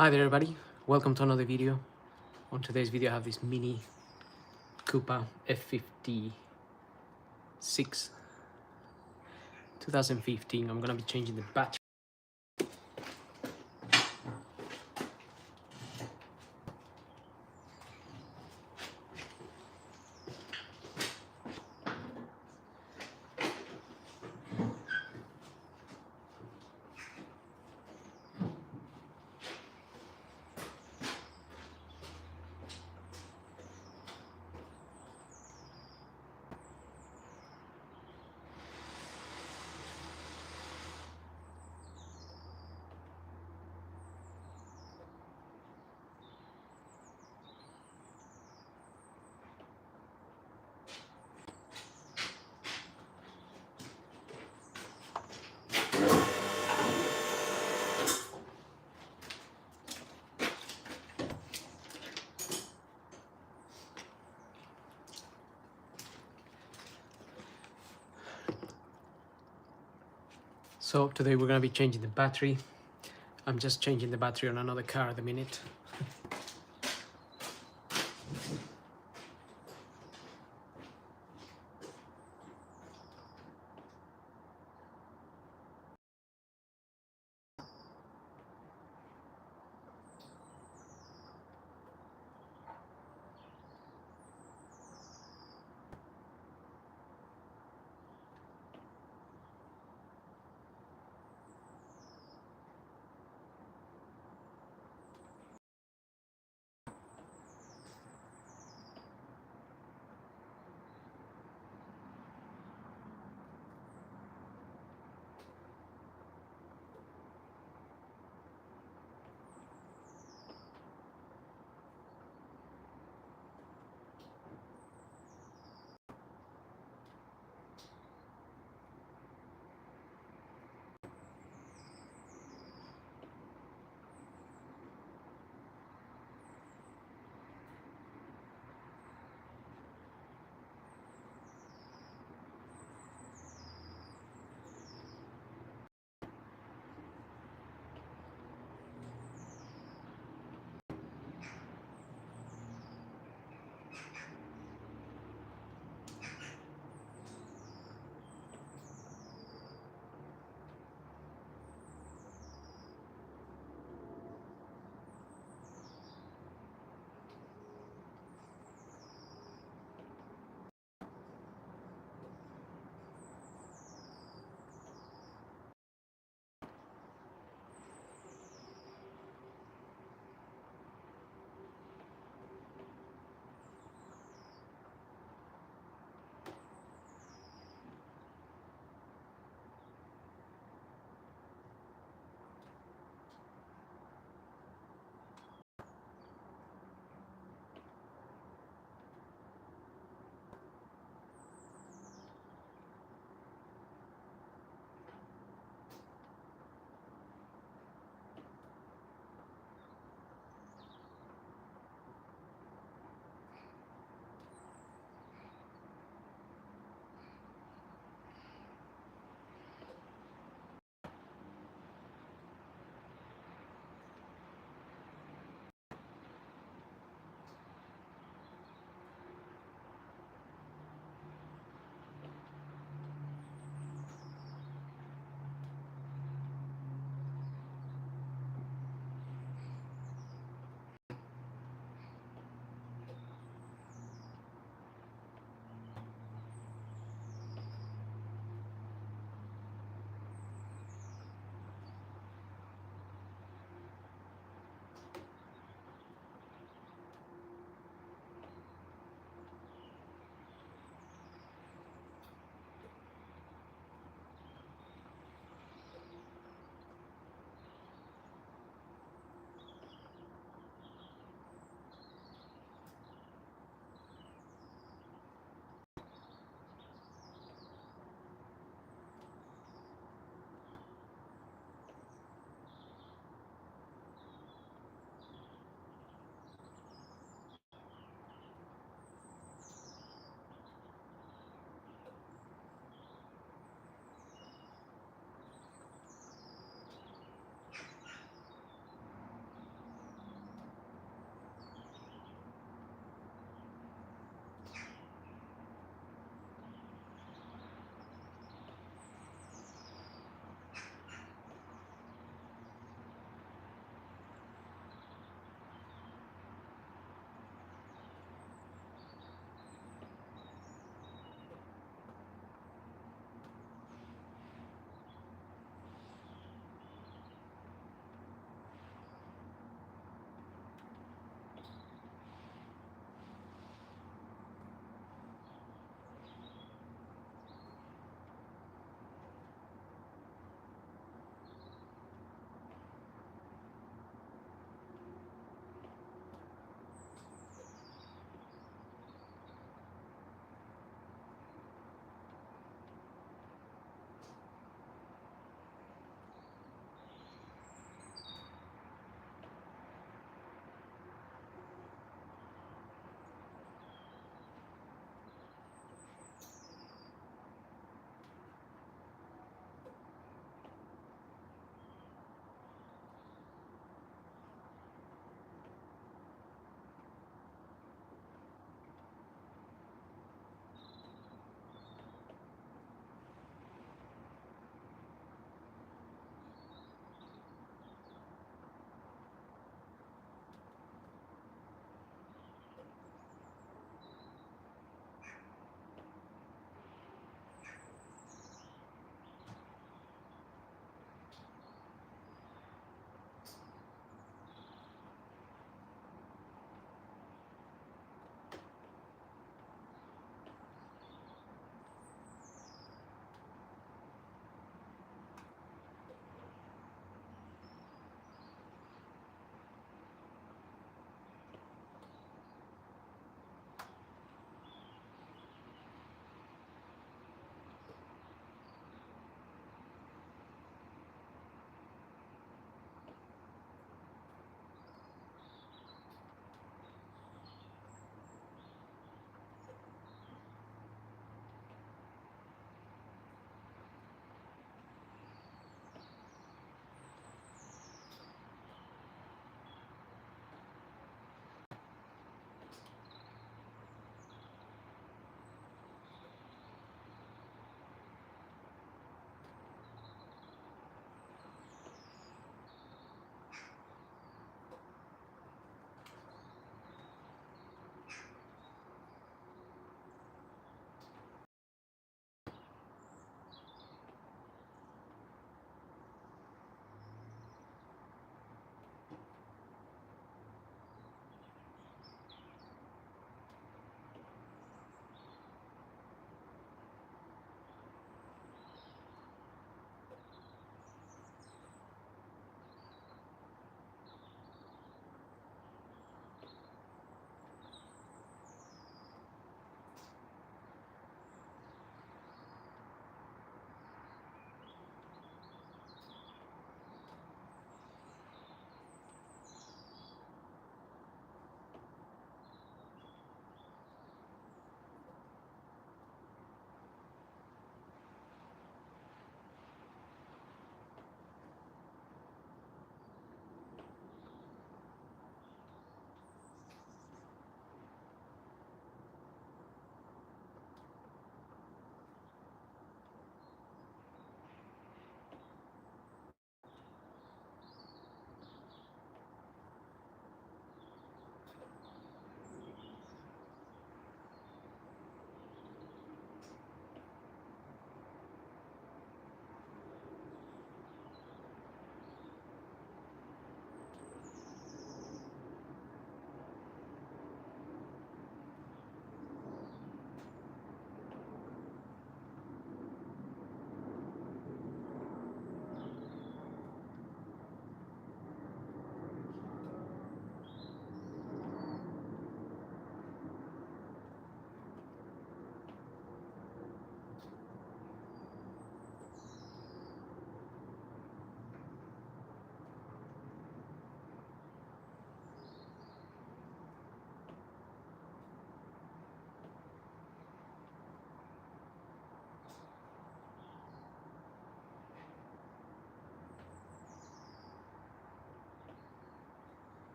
Hi there everybody, welcome to another video. On today's video I have this mini Cooper f56 2015. I'm gonna be changing the battery. So today we're gonna be changing the battery. I'm just changing the battery on another car at the minute.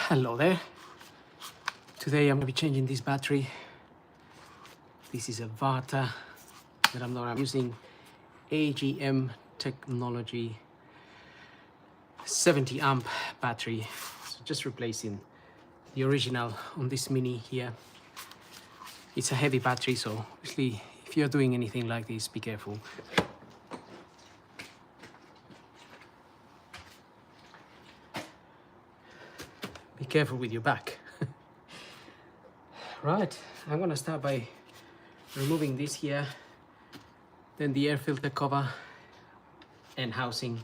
Hello there. Today I'm going to be changing this battery. This is a Vata that I'm using AGM technology 70 amp battery. So just replacing the original on this mini here. It's a heavy battery, so obviously if you're doing anything like this, be careful. Be careful with your back. Right, I'm gonna start by removing this here, then the air filter cover and housing,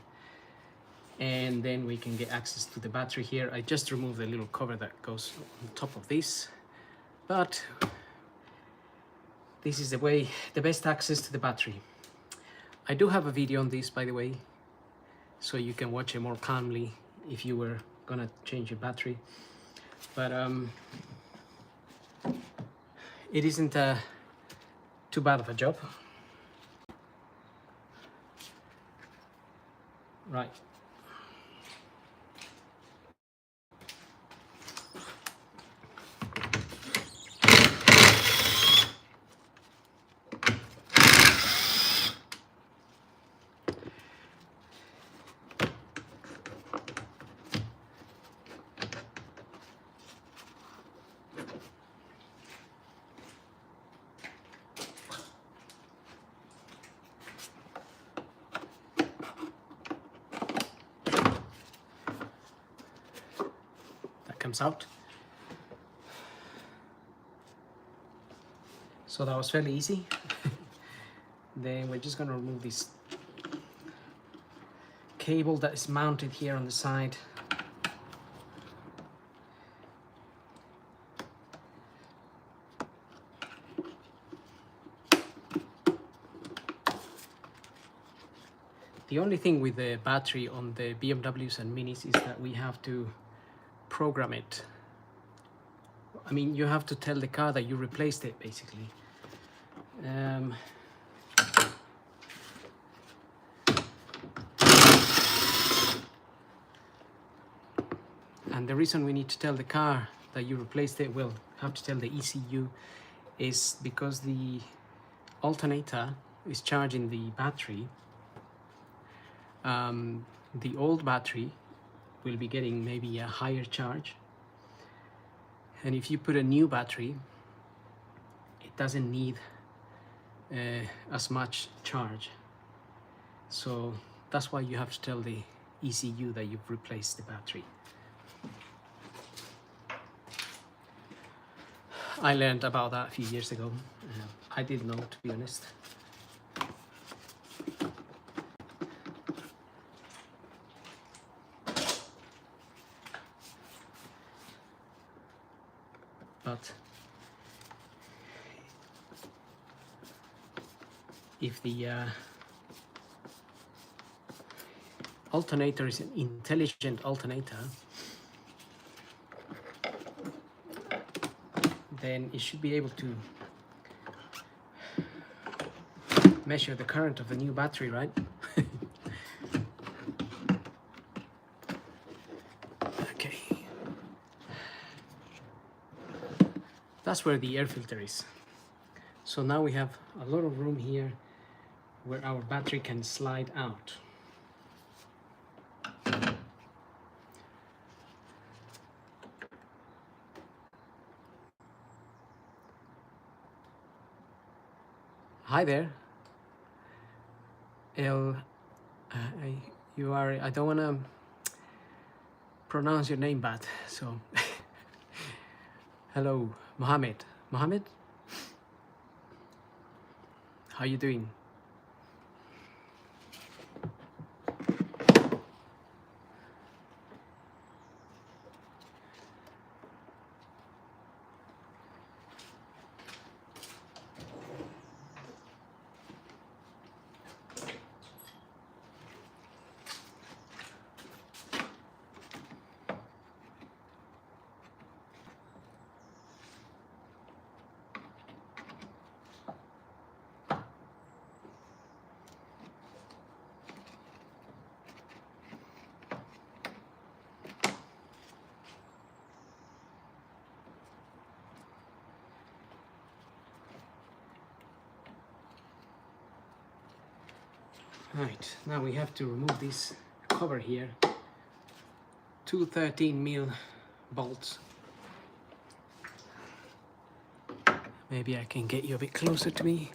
and then we can get access to the battery here. I just removed the little cover that goes on top of this, but this is the best access to the battery. I do have a video on this, by the way, so you can watch it more calmly if you were gonna change your battery. But it isn't too bad of a job. Right. Comes out. So that was fairly easy. Then we're just going to remove this cable that is mounted here on the side. The only thing with the battery on the BMWs and Minis is that we have to program it. I mean, you have to tell the car that you replaced it, basically. And the reason we need to tell the car that you replaced it, well, have to tell the ECU, is because the alternator is charging the battery. The old battery will be getting maybe a higher charge, and if you put a new battery, it doesn't need as much charge. So that's why you have to tell the ECU that you've replaced the battery. I learned about that a few years ago. I didn't know, to be honest. But if the alternator is an intelligent alternator, then it should be able to measure the current of the new battery, right? Okay. That's where the air filter is. So now we have a lot of room here where our battery can slide out. Hi there. You are, I don't want to pronounce your name bad, so hello, Mohammed. Mohammed? How you doing? Right, now we have to remove this cover here. Two 13mm bolts. Maybe I can get you a bit closer to me.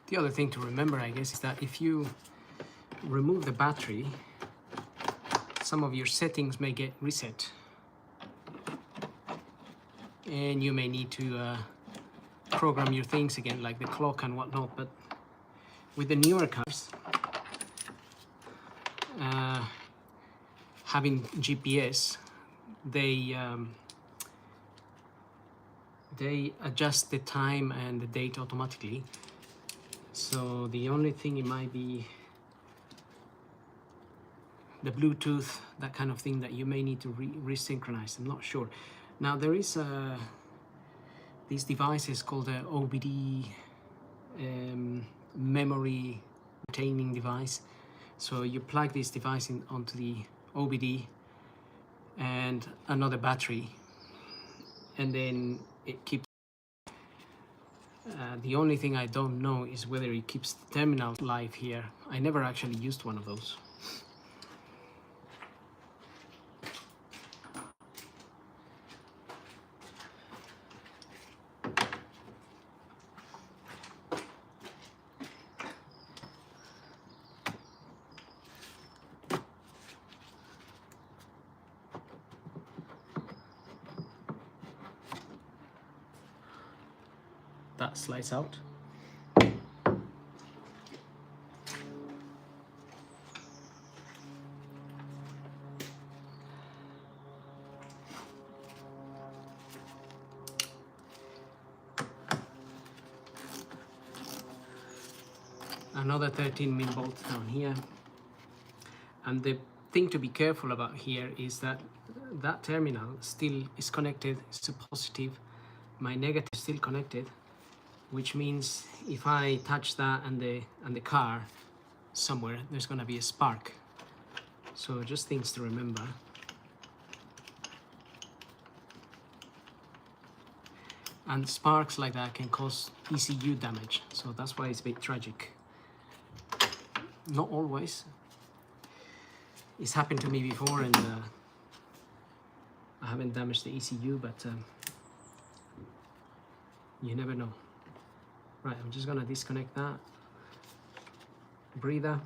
The other thing to remember, I guess, is that if you remove the battery, some of your settings may get reset. And you may need to program your things again, like the clock and whatnot. But with the newer cars, having GPS, they adjust the time and the date automatically. So the only thing it might be the Bluetooth, that kind of thing, that you may need to resynchronize. I'm not sure. Now there is these devices called the OBD memory retaining device. So you plug this device in onto the OBD and another battery, and then it keeps. The only thing I don't know is whether it keeps the terminal live here. I never actually used one of those. That slides out. Another 13mm bolt down here. And the thing to be careful about here is that that terminal still is connected, it's a positive. My negative is still connected, which means if I touch that and the car somewhere, there's going to be a spark. So just things to remember. And sparks like that can cause ECU damage, so that's why it's a bit tragic. Not always. It's happened to me before, and I haven't damaged the ECU, but you never know. Right, I'm just gonna disconnect that breather.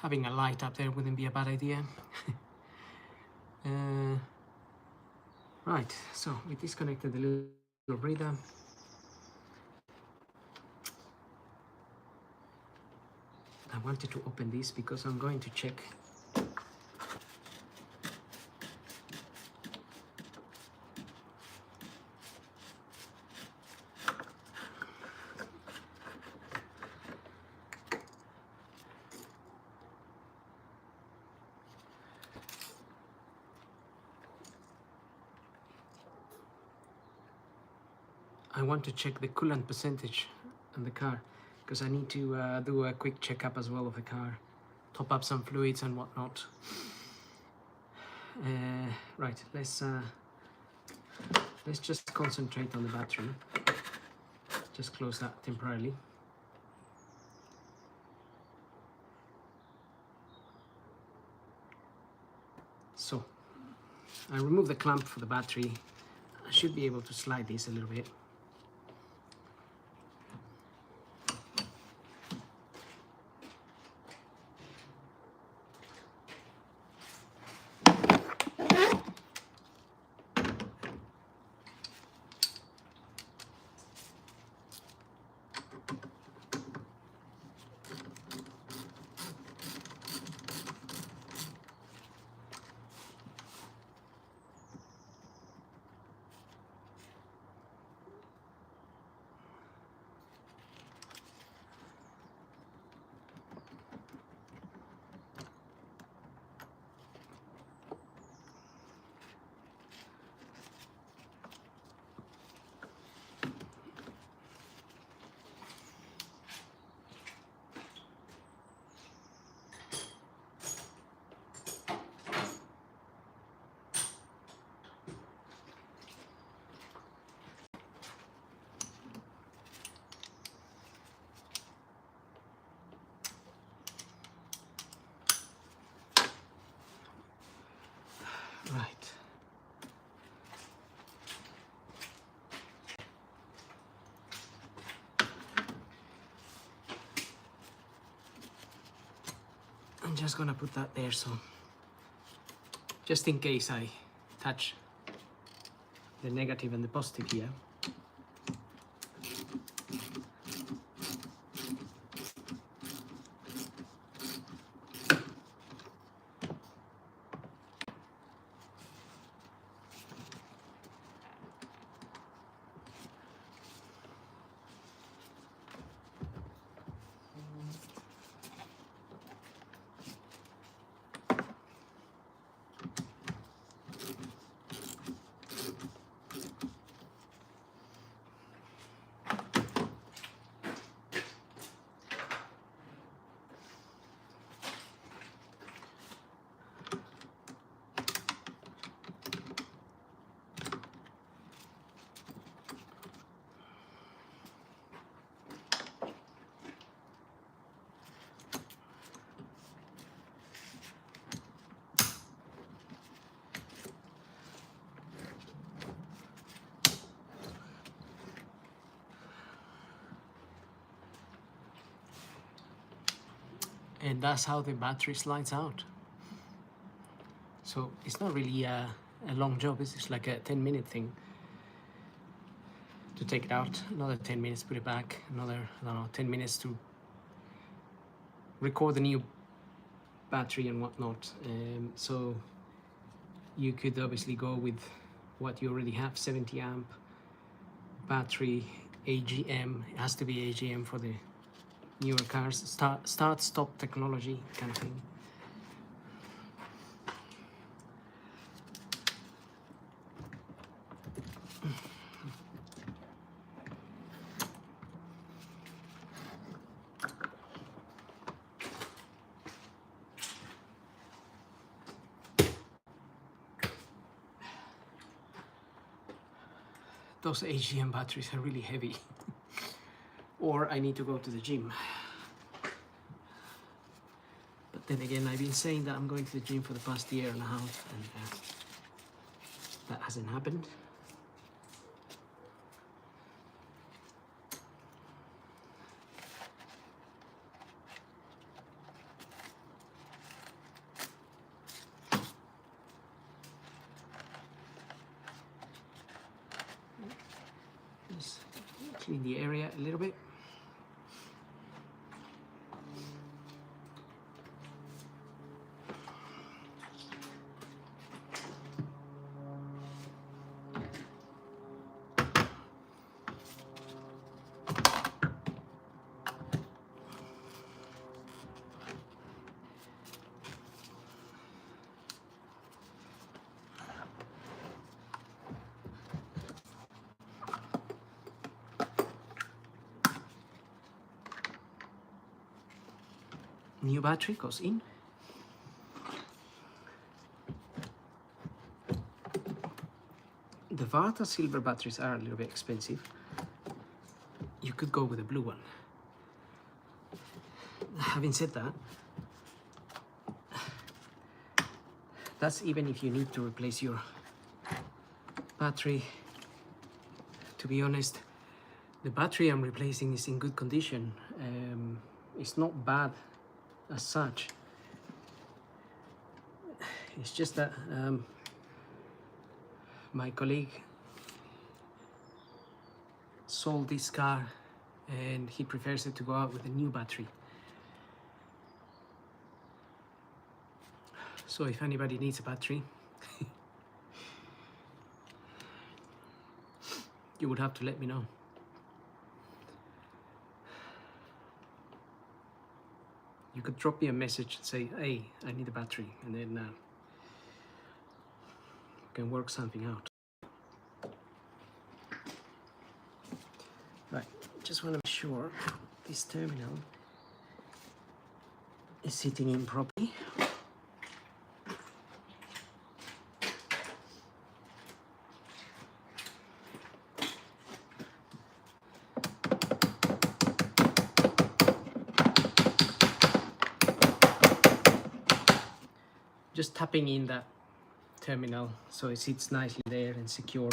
Having a light up there wouldn't be a bad idea. Right, so we disconnected the little breather. I wanted to open this because I'm going to check. I want to check the coolant percentage on the car because I need to do a quick checkup as well of the car, top up some fluids and whatnot. Right, let's just concentrate on the battery. Just close that temporarily. I remove the clamp for the battery. I should be able to slide this a little bit. Right. I'm just gonna put that there, so just in case I touch the negative and the positive here. And that's how the battery slides out. So it's not really a long job, it's just like a 10-minute thing to take it out, another 10 minutes, put it back, another, I don't know, 10 minutes to record the new battery and whatnot. So you could obviously go with what you already have, 70 amp battery, AGM, it has to be AGM for the newer cars, start stop technology kind of thing. Those AGM batteries are really heavy. Or I need to go to the gym. But then again, I've been saying that I'm going to the gym for the past year and a half, and that hasn't happened. Just clean the area a little bit. New battery goes in. The Varta silver batteries are a little bit expensive. You could go with a blue one. Having said that, that's even if you need to replace your battery, to be honest, the battery I'm replacing is in good condition. It's not bad as such. It's just that my colleague sold this car and he prefers it to go out with a new battery. So if anybody needs a battery, you would have to let me know. You could drop me a message and say, hey, I need a battery, and then we can work something out. Right, just want to make sure this terminal is sitting in properly. Just tapping in that terminal so it sits nicely there and secure.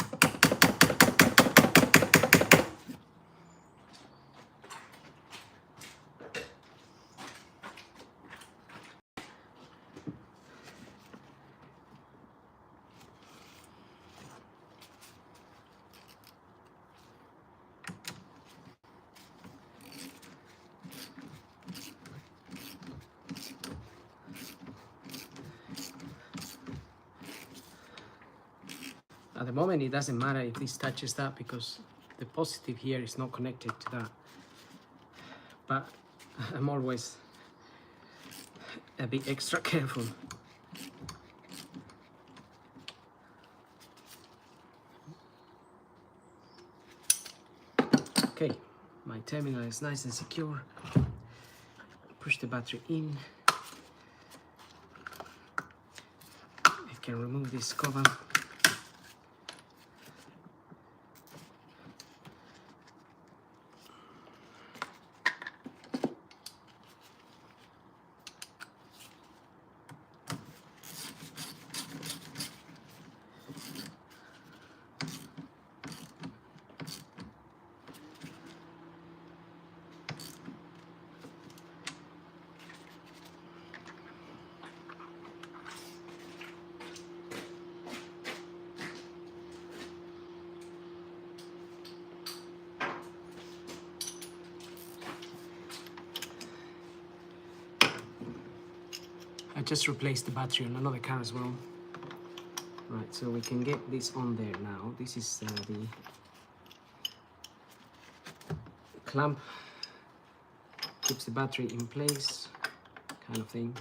At the moment, it doesn't matter if this touches that because the positive here is not connected to that. But I'm always a bit extra careful. Okay, my terminal is nice and secure. Push the battery in. I can remove this cover. I just replaced the battery on another car as well. Right, so we can get this on there now. This is the clamp, keeps the battery in place, kind of thing.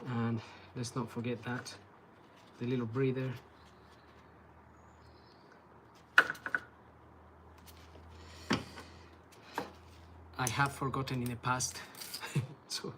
And let's not forget that, the little breather. I have forgotten in the past, so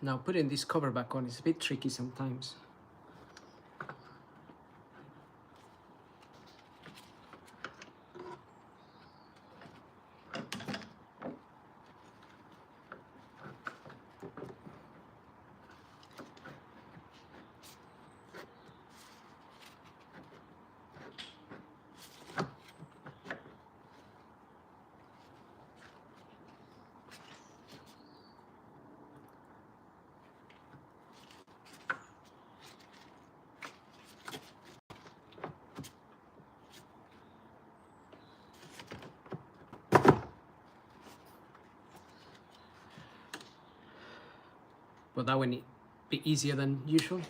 now putting this cover back on is a bit tricky sometimes. But that would be easier than usual.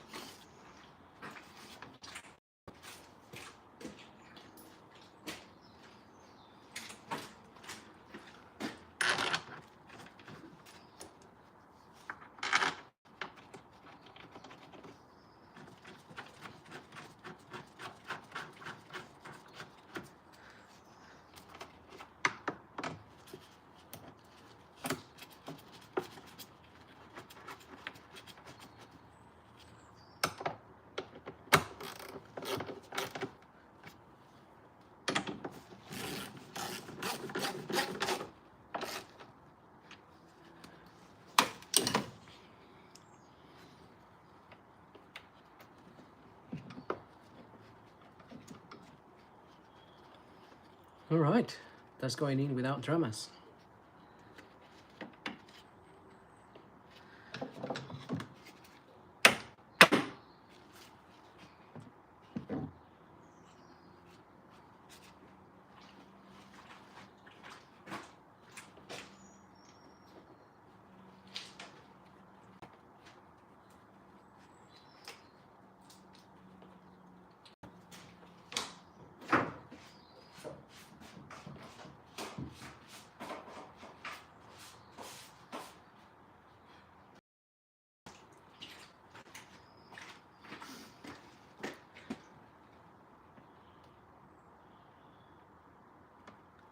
All right, that's going in without dramas.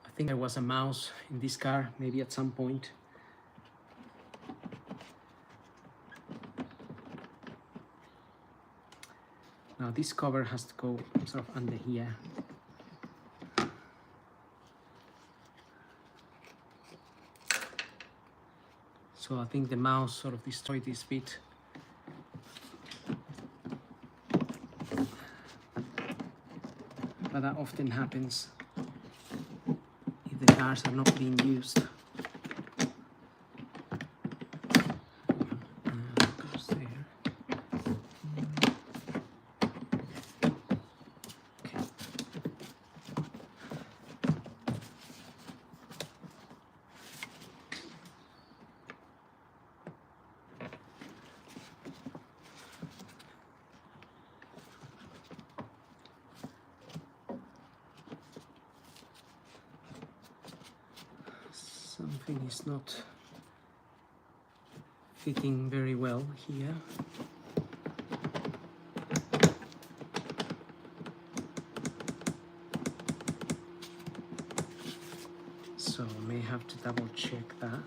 I think there was a mouse in this car, maybe at some point. Now this cover has to go sort of under here. So I think the mouse sort of destroyed this bit. But that often happens if the cars are not being used. Goes there. Okay. Something is not fitting very well here. So I may have to double check that.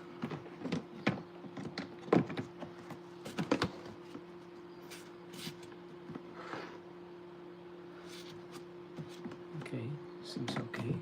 Okay, seems okay.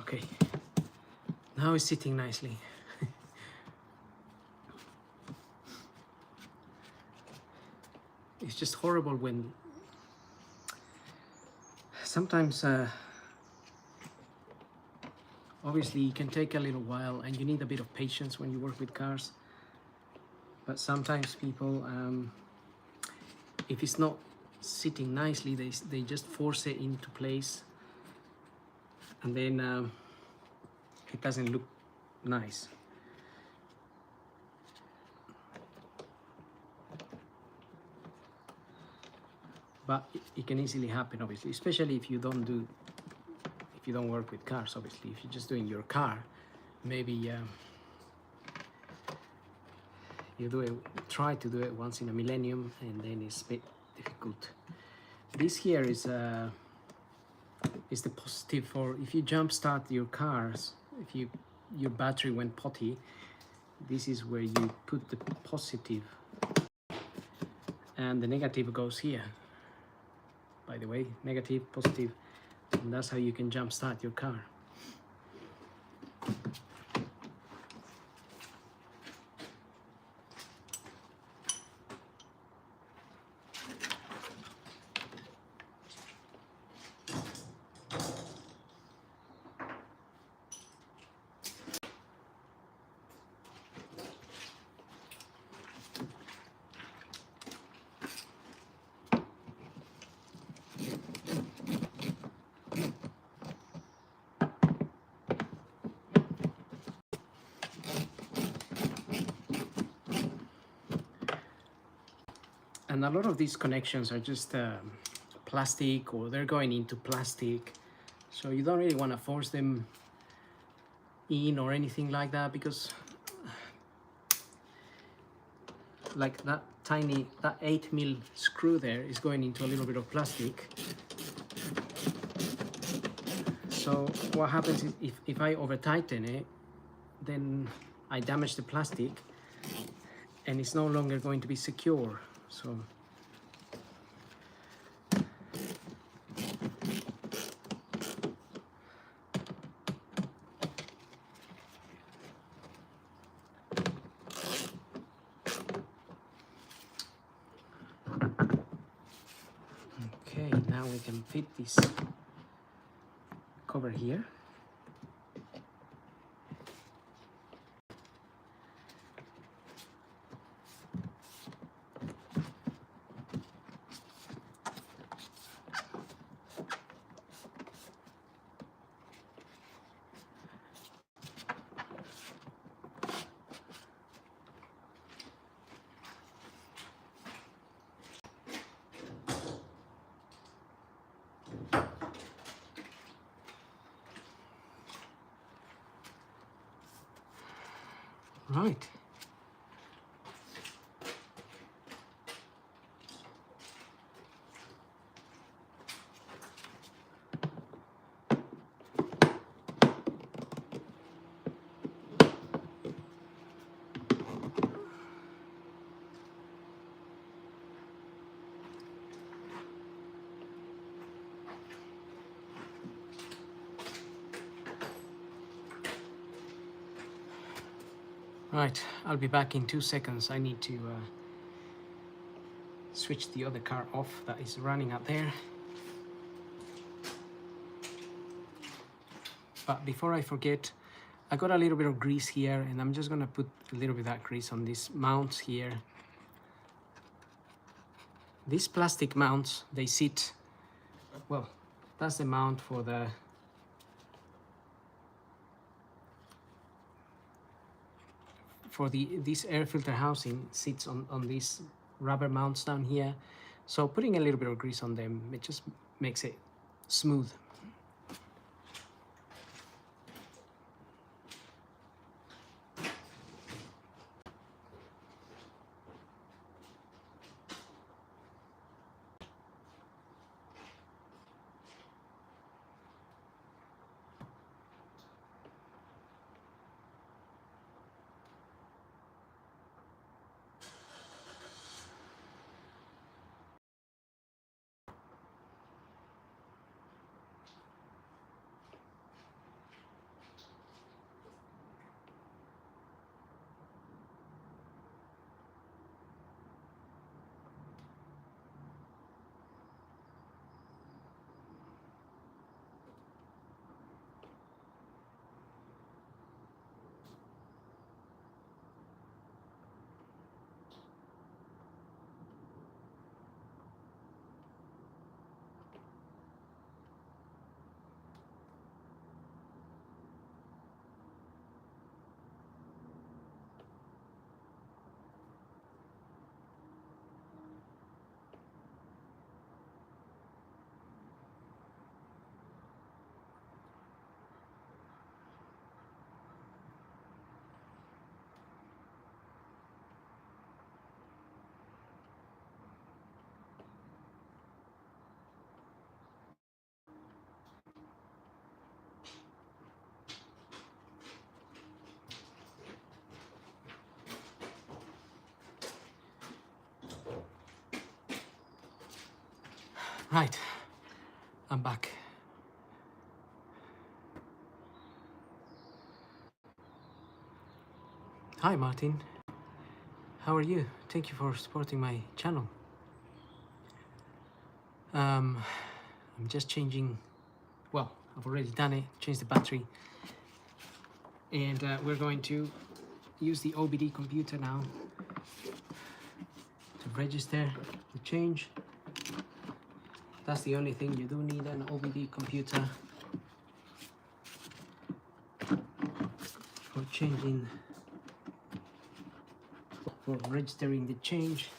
Okay, now it's sitting nicely. It's just horrible when sometimes obviously it can take a little while and you need a bit of patience when you work with cars, but sometimes people if it's not sitting nicely, they just force it into place, and then it doesn't look nice. But it can easily happen, obviously, especially if you don't work with cars. Obviously, if you're just doing your car, maybe you try to do it once in a millennium, and then it's a bit difficult. This here is the positive for if you jump start your cars. If your battery went potty, this is where you put the positive, and the negative goes here. By the way, negative, positive, and that's how you can jump start your car. And a lot of these connections are just plastic, or they're going into plastic, so you don't really want to force them in or anything like that, because like that 8mm screw there is going into a little bit of plastic. So what happens is if I over tighten it, then I damage the plastic and it's no longer going to be secure. So okay, now we can fit this cover here. Right. Right, I'll be back in 2 seconds. I need to switch the other car off that is running out there. But before I forget, I got a little bit of grease here, and I'm just gonna put a little bit of that grease on these mounts here. These plastic mounts, they sit, well, that's the mount for the this air filter housing sits on these rubber mounts down here. So putting a little bit of grease on them, it just makes it smooth. Right, I'm back. Hi Martin, how are you? Thank you for supporting my channel. I'm just changing, well, I've already done it, changed the battery. And we're going to use the OBD computer now to register the change. That's the only thing you do need, an OBD computer for changing, for registering the change.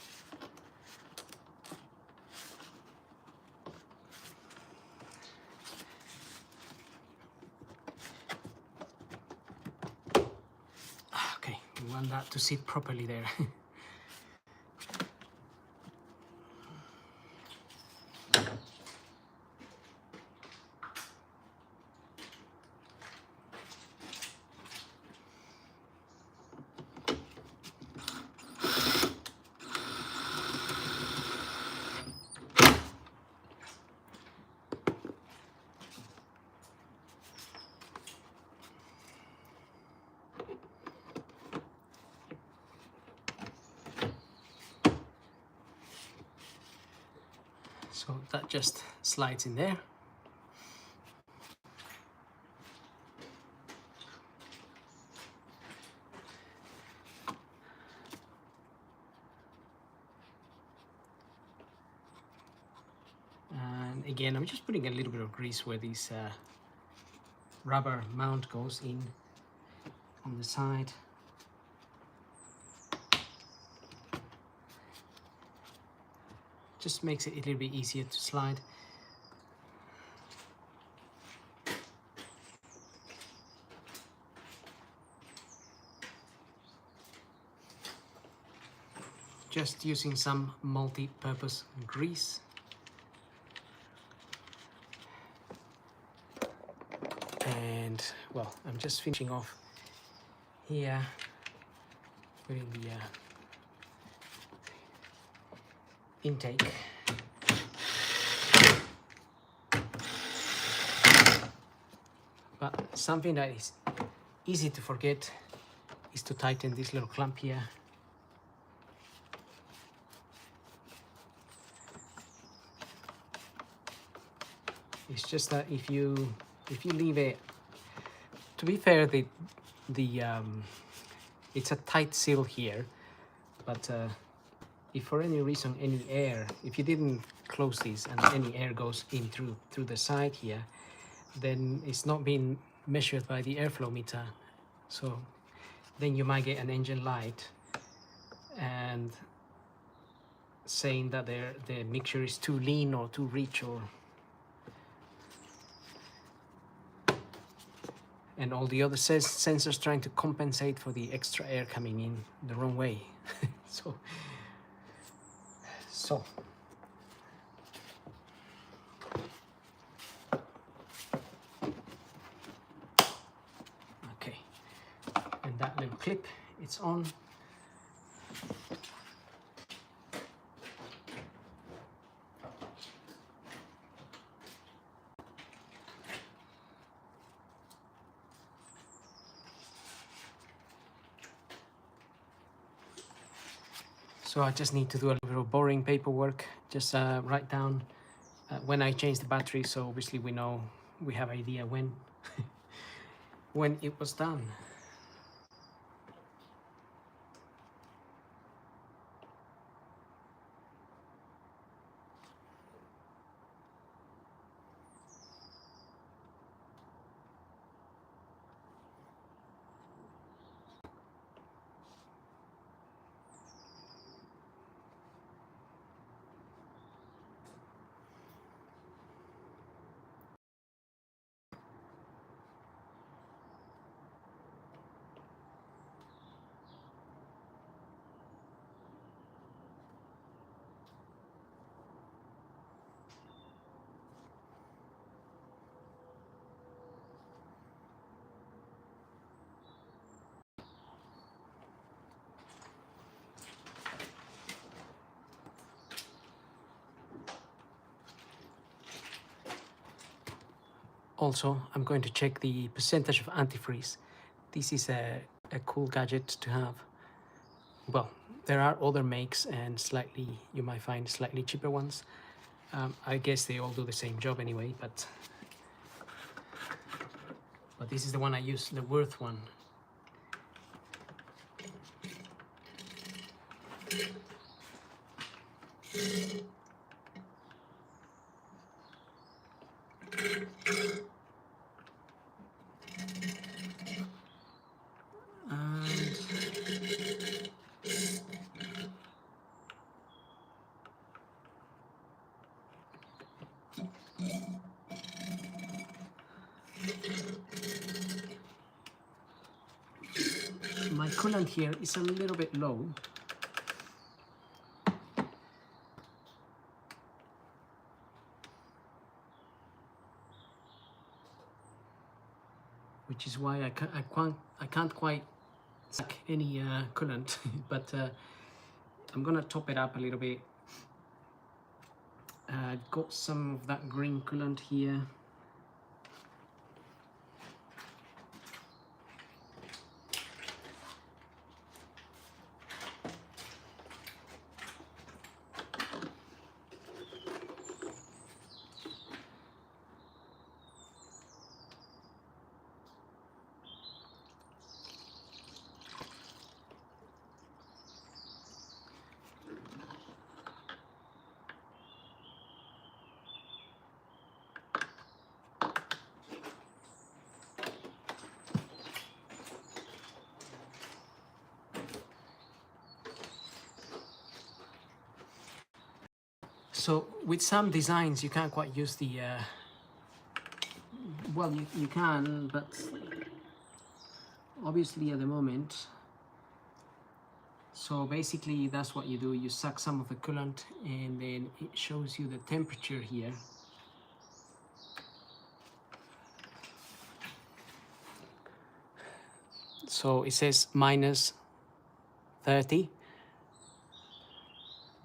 Okay, we want that to sit properly there. So that just slides in there. And again, I'm just putting a little bit of grease where this rubber mount goes in on the side. Just makes it a little bit easier to slide. Just using some multi-purpose grease. And well, I'm just finishing off here, putting the intake. But something that is easy to forget is to tighten this little clamp here. It's just that if you leave it, to be fair, it's a tight seal here, but if for any reason any air, if you didn't close this and any air goes in through the side here, then it's not being measured by the airflow meter, so then you might get an engine light and saying that the mixture is too lean or too rich, or and all the other sensors trying to compensate for the extra air coming in the wrong way. so okay, and that little clip, it's on. So I just need to do a little bit of boring paperwork, just write down when I change the battery, so obviously we know, we have idea when when it was done. Also, I'm going to check the percentage of antifreeze. This is a cool gadget to have. Well, there are other makes and you might find slightly cheaper ones. I guess they all do the same job anyway, but this is the one I use, the Worth one. My coolant here is a little bit low. Which is why I can't quite suck any coolant, but I'm gonna top it up a little bit. Got some of that green coolant here. So with some designs you can't quite use the well, you can, but obviously at the moment. So basically that's what you do, you suck some of the coolant and then it shows you the temperature here. So it says minus 30.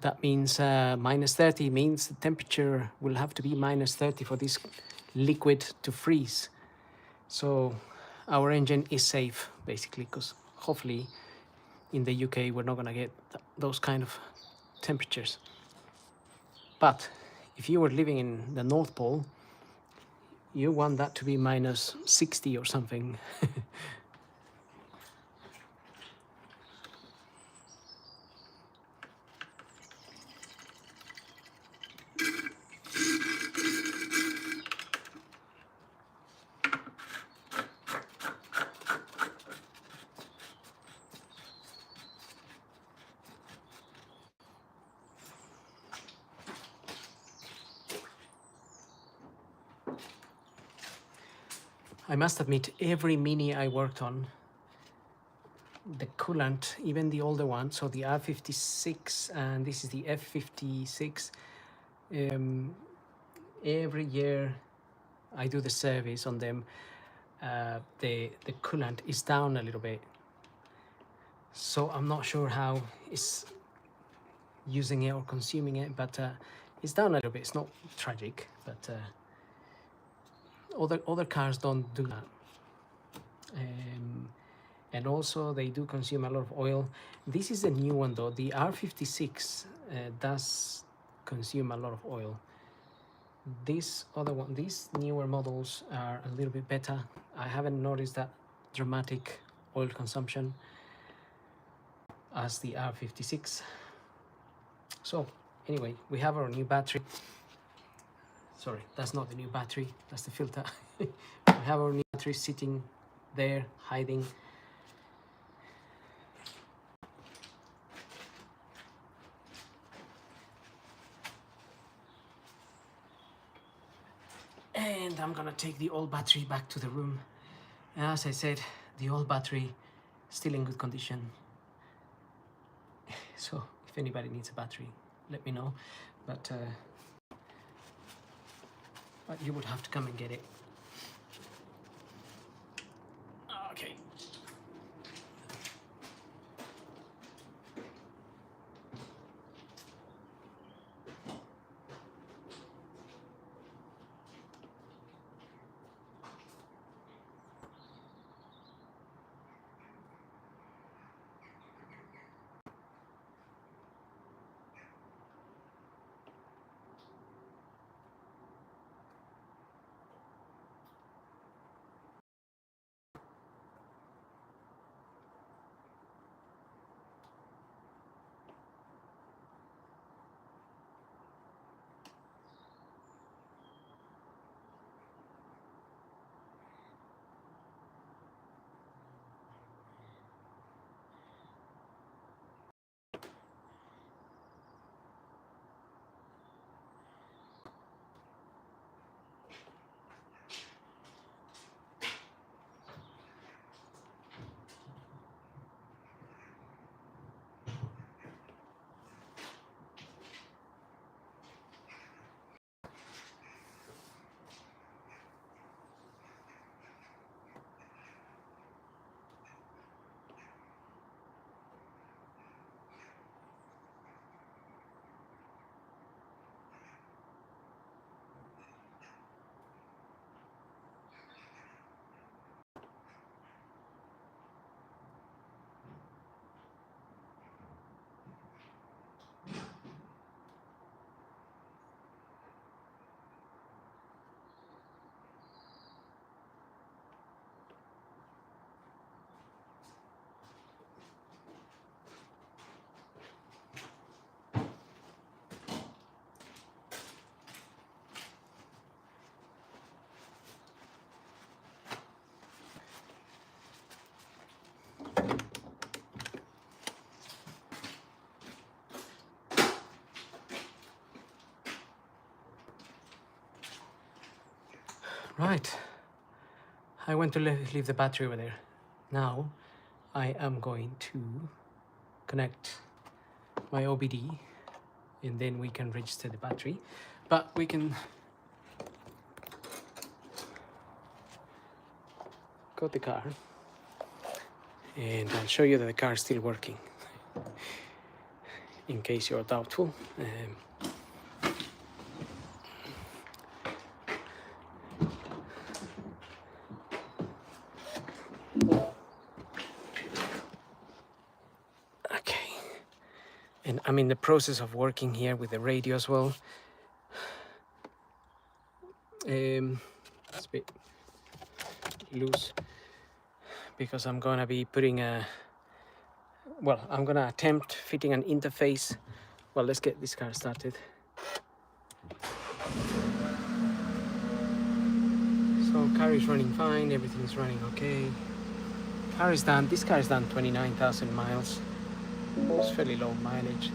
That means minus 30 means the temperature will have to be minus 30 for this liquid to freeze. So our engine is safe basically, because hopefully in the UK we're not gonna get those kind of temperatures. But if you were living in the North Pole, you want that to be minus 60 or something. I must admit, every Mini I worked on, the coolant, even the older one, so the R56 and this is the F56, every year I do the service on them, the coolant is down a little bit. So I'm not sure how it's using it or consuming it, but it's down a little bit. It's not tragic, but other cars don't do that. And also they do consume a lot of oil. This is a new one though. The R56 does consume a lot of oil. This other one, these newer models are a little bit better. I haven't noticed that dramatic oil consumption as the R56. So anyway, we have our new battery. Sorry, that's not the new battery, that's the filter. We have our new battery sitting there, hiding. And I'm gonna take the old battery back to the room. And as I said, the old battery still in good condition. So if anybody needs a battery, let me know. But you would have to come and get it. Okay. Right, I went to leave the battery over there. Now I am going to connect my OBD and then we can register the battery. But we can go to the car and I'll show you that the car is still working in case you're doubtful. Okay, and I'm in the process of working here with the radio as well. It's a bit loose because I'm gonna be putting I'm gonna attempt fitting an interface. Well, let's get this car started. So car is running fine, everything's running okay. Car is done. This car is done 29,000 miles. It's fairly low mileage,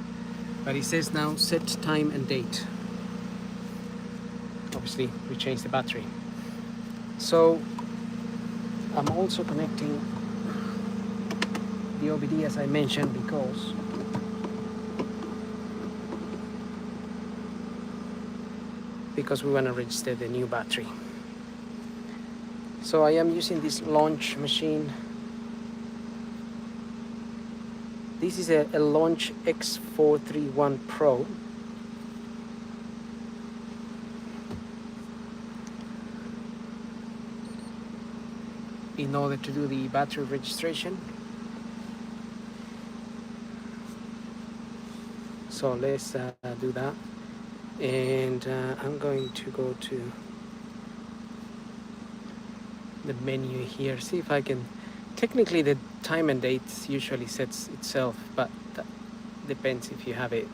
but it says now set time and date. Obviously we changed the battery. So I'm also connecting the OBD as I mentioned because we want to register the new battery. So I am using this launch machine. This is a Launch X431 Pro. In order to do the battery registration. So let's do that. And I'm going to go to the menu here, see if I can. Technically the time and date usually sets itself, but that depends if you have it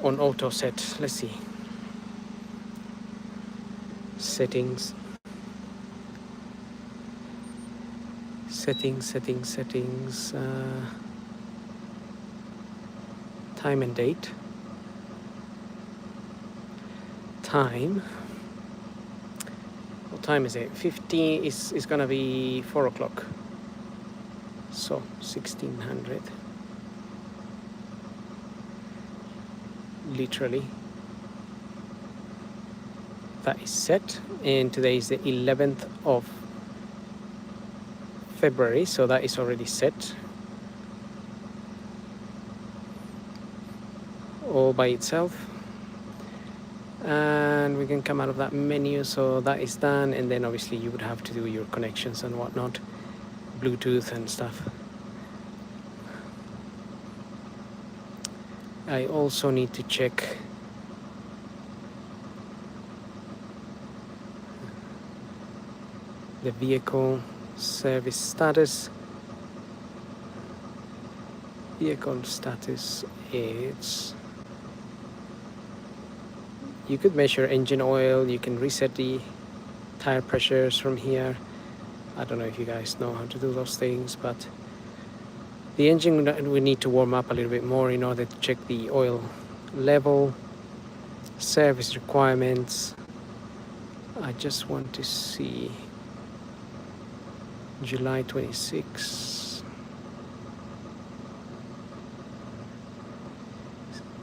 on auto set. Let's see. Settings. Settings. Time and date. Time. What time is it? 15 is gonna be 4 o'clock. So 1600. Literally. That is set. And today is the 11th of February, so that is already set. All by itself. And we can come out of that menu, so that is done, and then obviously you would have to do your connections and whatnot, Bluetooth and stuff. I also need to check the vehicle service status. Vehicle status is, you could measure engine oil, you can reset the tire pressures from here. I don't know if you guys know how to do those things, but the engine we need to warm up a little bit more in order to check the oil level, service requirements. I just want to see July 26.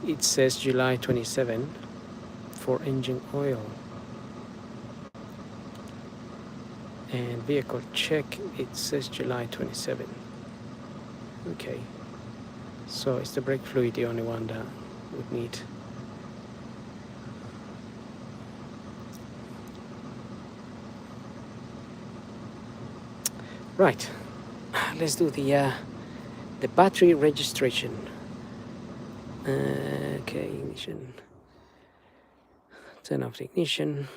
It says July 27 for engine oil. And vehicle check, it says July 27. Okay, so it's the brake fluid the only one that would need. Right, let's do the battery registration. Okay, ignition. Turn off the ignition.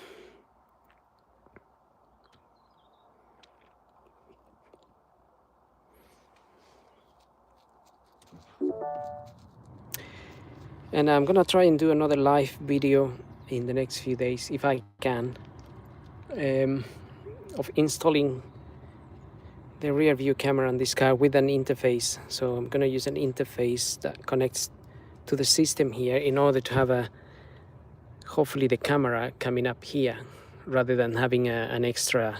And I'm gonna try and do another live video in the next few days, if I can, of installing the rear view camera on this car with an interface. So I'm gonna use an interface that connects to the system here in order to have hopefully the camera coming up here rather than having an extra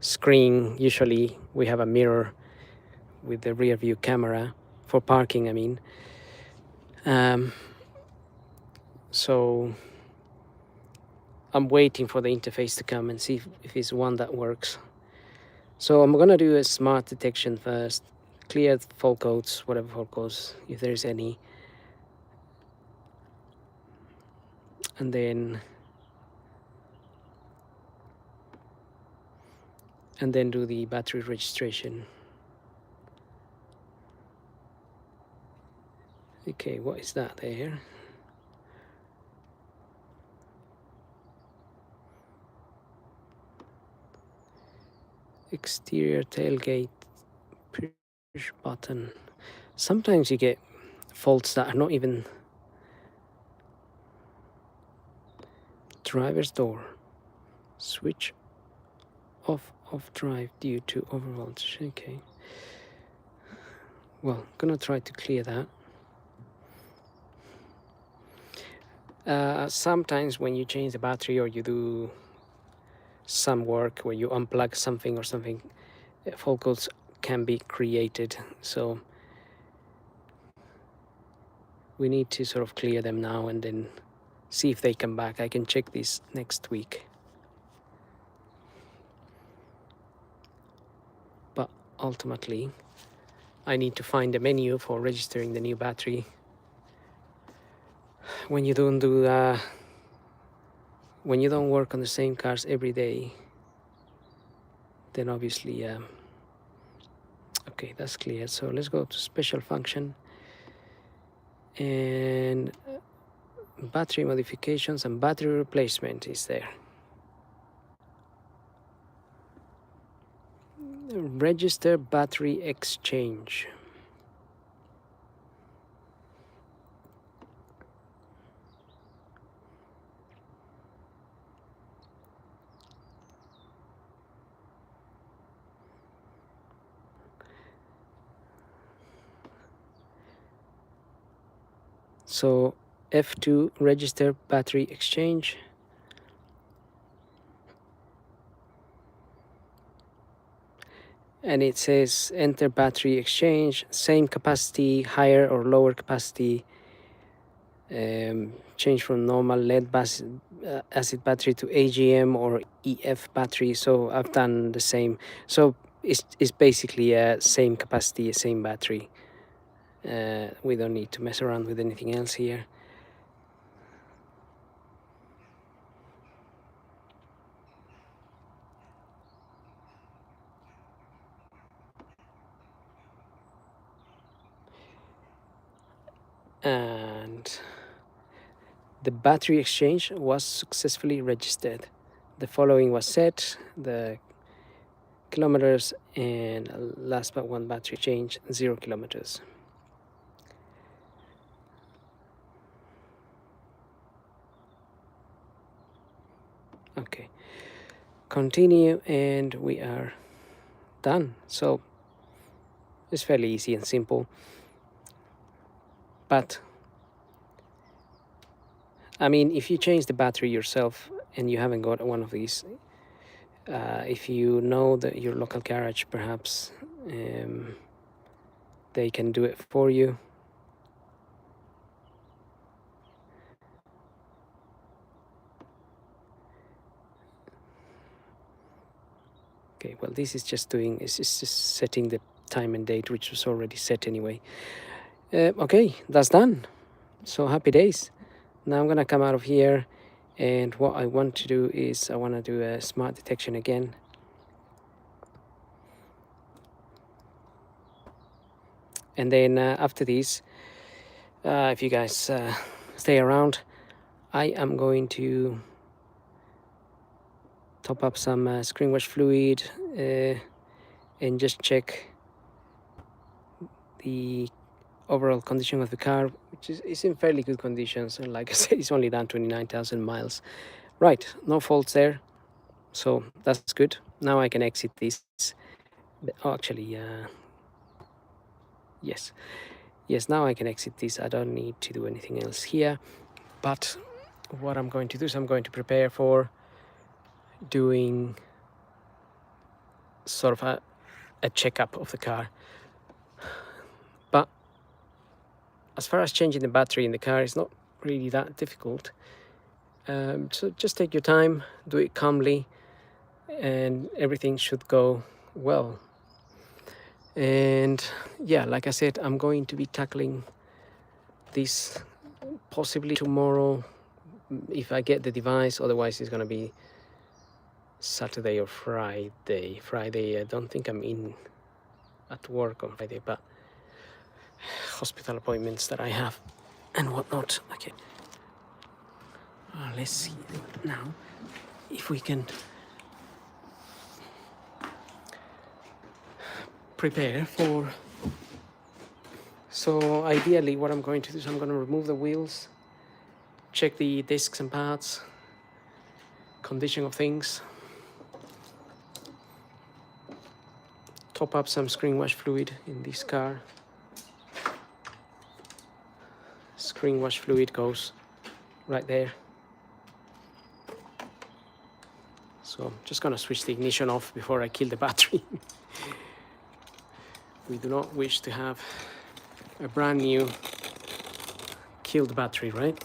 screen. Usually we have a mirror with the rear view camera for parking, I mean. So I'm waiting for the interface to come and see if it's one that works. So I'm gonna do a smart detection first, clear fault codes, whatever fault codes, if there's any, and then do the battery registration. Okay, what is that there? Exterior tailgate push button. Sometimes you get faults that are not even driver's door. Switch off drive due to overvoltage. Okay. Well, I'm gonna try to clear that. Sometimes when you change the battery or you do some work where you unplug something or something, fault codes can be created. So we need to sort of clear them now and then see if they come back. I can check this next week. But ultimately, I need to find a menu for registering the new battery. When you don't do when you don't work on the same cars every day, then obviously okay, that's clear. So let's go to special function and battery modifications and battery replacement is there. Register battery exchange. So F2, register battery exchange. And it says enter battery exchange, same capacity, higher or lower capacity, change from normal lead acid battery to AGM or EF battery. So I've done the same. So it's basically a same capacity, same battery. We don't need to mess around with anything else here. And the battery exchange was successfully registered. The following was set, the kilometers, and last but one battery change, 0 kilometers. Okay, continue, and we are done. So it's fairly easy and simple, but I mean, if you change the battery yourself and you haven't got one of these, if you know that your local garage, perhaps they can do it for you. Okay, well, this is just doing, it's just setting the time and date, which was already set anyway. Okay, that's done. So happy days. Now I'm gonna come out of here, and what I want to do is I want to do a smart detection again. And then after this, if you guys stay around, I am going to top up some screen wash fluid and just check the overall condition of the car, which is in fairly good condition. So like I said, it's only done 29,000 miles. Right, no faults there, so that's good. Now I can exit this. Oh, actually, yes, now I can exit this. I don't need to do anything else here. But what I'm going to do is I'm going to prepare for doing sort of a checkup of the car. But as far as changing the battery in the car, it's not really that difficult. So just take your time, do it calmly, and everything should go well. And yeah, like I said, I'm going to be tackling this possibly tomorrow if I get the device. Otherwise it's going to be Saturday or Friday. I don't think I'm in at work on Friday, but hospital appointments that I have and whatnot. Okay, let's see now if we can prepare for. So ideally what I'm going to do is I'm going to remove the wheels, check the discs and pads, condition of things, top up some screen wash fluid in this car. Screen wash fluid goes right there. So I'm just gonna switch the ignition off before I kill the battery. We do not wish to have a brand new killed battery, right?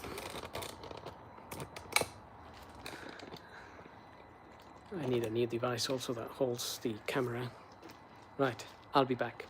I need a new device also that holds the camera. Right, I'll be back.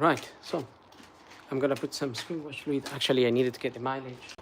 Right, so I'm gonna put some screen wash fluid. Actually, I needed to get the mileage.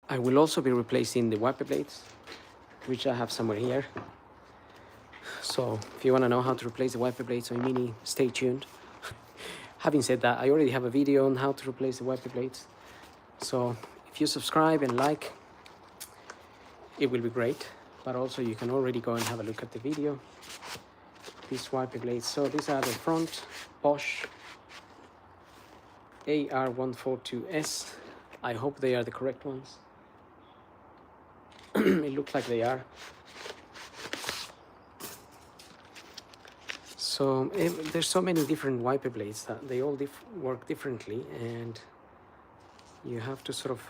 I will also be replacing the wiper blades, which I have somewhere here. So if you want to know how to replace the wiper blades on Mini, stay tuned. Having said that, I already have a video on how to replace the wiper blades. So if you subscribe and like, it will be great. But also you can already go and have a look at the video. These wiper blades. So these are the front Bosch AR142S. I hope they are the correct ones. It looks like they are. So there's so many different wiper blades that they all work differently, and you have to sort of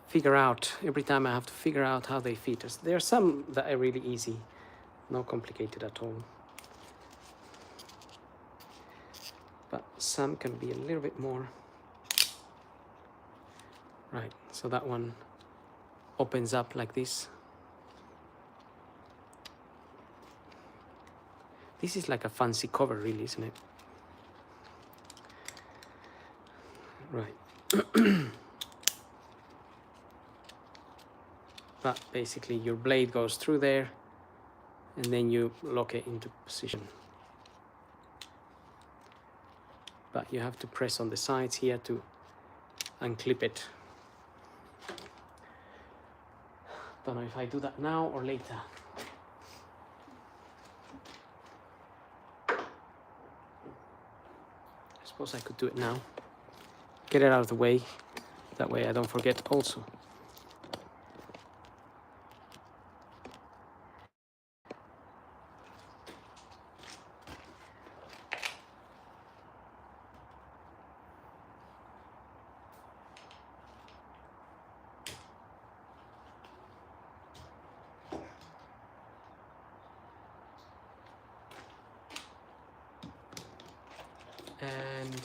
figure out. Every time I have to figure out how they fit. There are some that are really easy, not complicated at all. but some can be a little bit more. Right, so that one opens up like this. This is like a fancy cover, really, isn't it? Right. But basically your blade goes through there and then you lock it into position. But you have to press on the sides here to unclip it. Don't know if I do that now or later. I suppose I could do it now. Get it out of the way. That way I don't forget also. And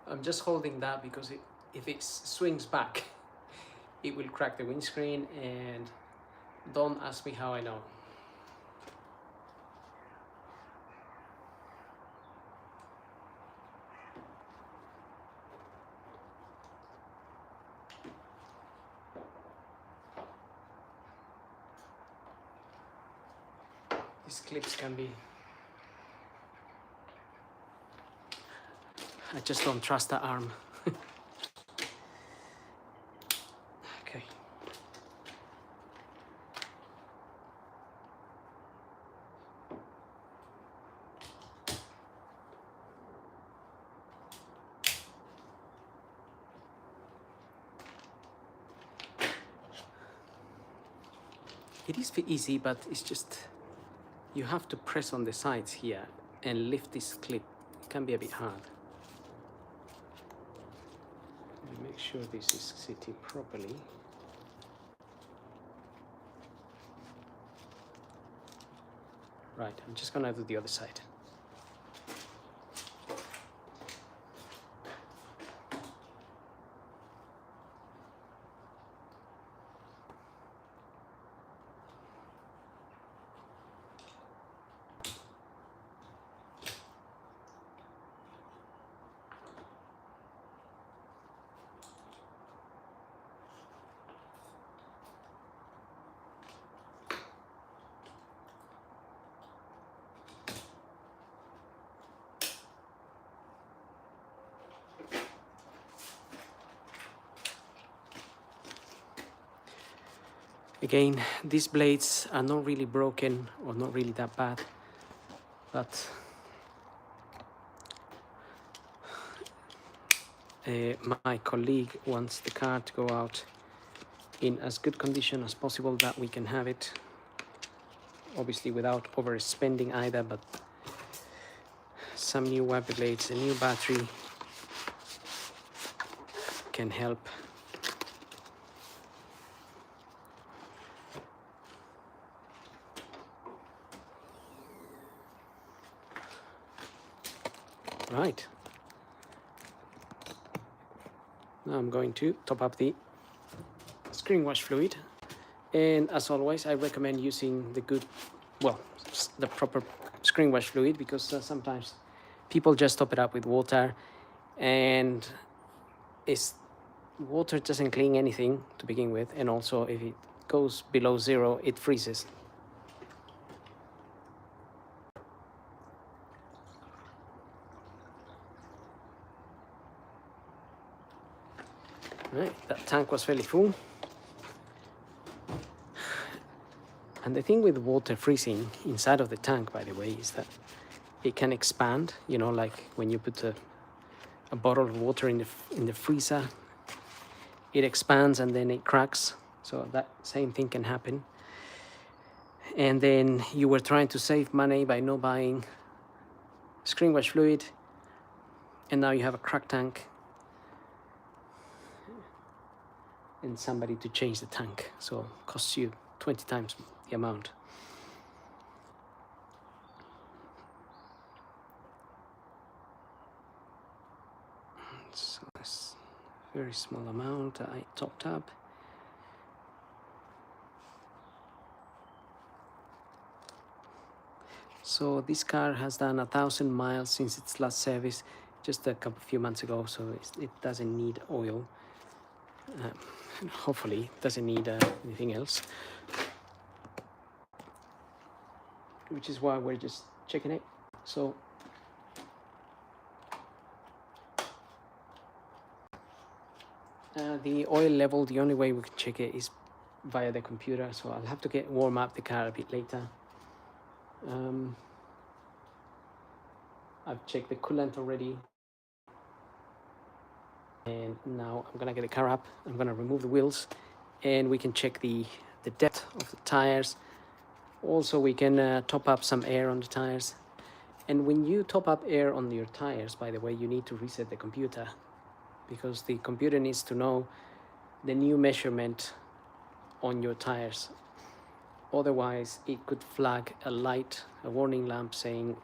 I'm just holding that because if it swings back, it will crack the windscreen, and don't ask me how I know. These clips can be... I just don't trust that arm. Okay. It is easy, but it's just you have to press on the sides here and lift this clip. It can be a bit hard. Make sure this is sitting properly. Right, I'm just gonna do the other side. Again, these blades are not really broken or not really that bad, but my colleague wants the car to go out in as good condition as possible that we can have it, obviously without overspending either, but some new wiper blades, a new battery can help. Right. Now I'm going to top up the screen wash fluid, and as always I recommend using the good, well, the proper screen wash fluid, because sometimes people just top it up with water, and water doesn't clean anything to begin with, and also if it goes below 0 it freezes. Right, that tank was fairly full. And the thing with water freezing inside of the tank, by the way, is that it can expand, you know, like when you put a bottle of water in the freezer, it expands and then it cracks. So that same thing can happen. And then you were trying to save money by not buying screen wash fluid, and now you have a cracked tank and somebody to change the tank, so it costs you 20 times the amount. very small amount I topped up. So this car has done 1,000 miles since its last service, just a few months ago, so it doesn't need oil. Hopefully it doesn't need anything else, which is why we're just checking it. So the oil level, the only way we can check it is via the computer, so I'll have to warm up the car a bit later. I've checked the coolant already, and now I'm gonna get the car up. I'm gonna remove the wheels, and we can check the depth of the tires. Also, we can top up some air on the tires. And when you top up air on your tires, by the way, you need to reset the computer, because the computer needs to know the new measurement on your tires. Otherwise, it could flag a light, a warning lamp saying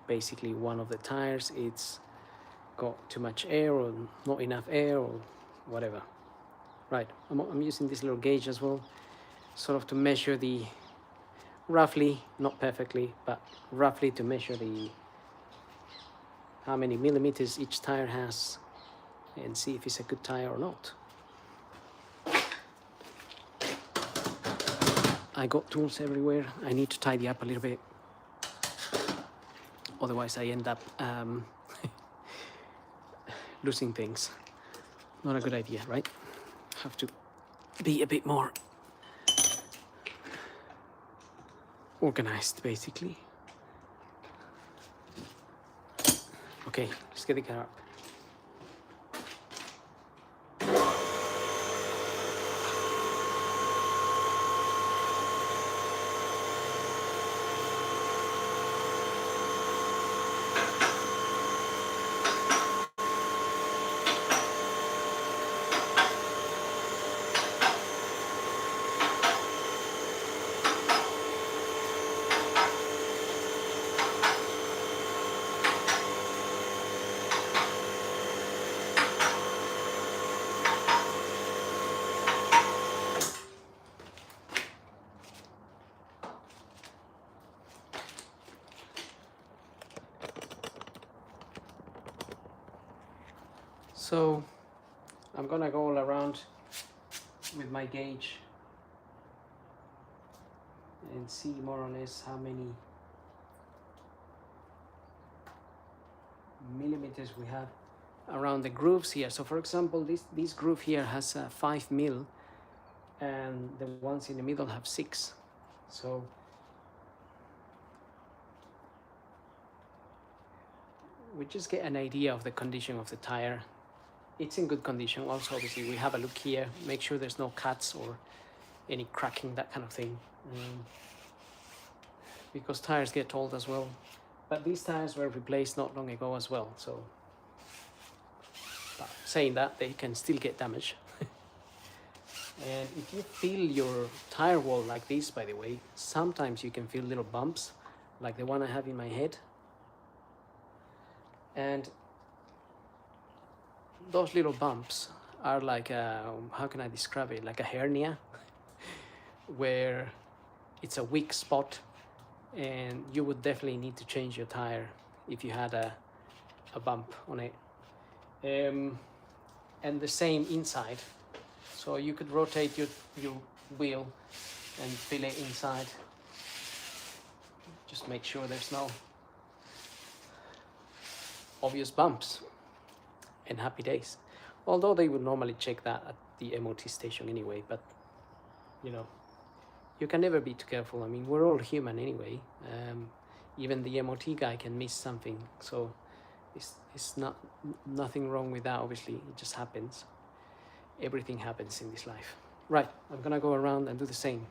basically one of the tires it's got too much air or not enough air or whatever. Right, I'm using this little gauge as well, sort of to measure the, roughly, not perfectly, but roughly to measure the how many millimeters each tire has and see if it's a good tire or not. I got tools everywhere. I need to tidy up a little bit. Otherwise I end up losing things. Not a good idea, right? Have to be a bit more organized, basically. Okay, let's get the car up. So I'm gonna go all around with my gauge and see more or less how many millimeters we have around the grooves here. So for example, this groove here has 5 mil and the ones in the middle have 6. So we just get an idea of the condition of the tire. It's in good condition. Also, obviously, we have a look here, make sure there's no cuts or any cracking, that kind of thing, because tires get old as well. But these tires were replaced not long ago as well, so but saying that, they can still get damaged. And if you feel your tire wall like this, by the way, sometimes you can feel little bumps like the one I have in my head, and those little bumps are like how can I describe it, like a hernia where it's a weak spot, and you would definitely need to change your tire if you had a bump on it. And the same inside, so you could rotate your wheel and feel it inside. Just make sure there's no obvious bumps, and happy days. Although they would normally check that at the MOT station anyway, but you know, you can never be too careful. I mean, we're all human anyway. Even the MOT guy can miss something, so it's nothing wrong with that. Obviously, it just happens. Everything happens in this life. Right, I'm gonna go around and do the same.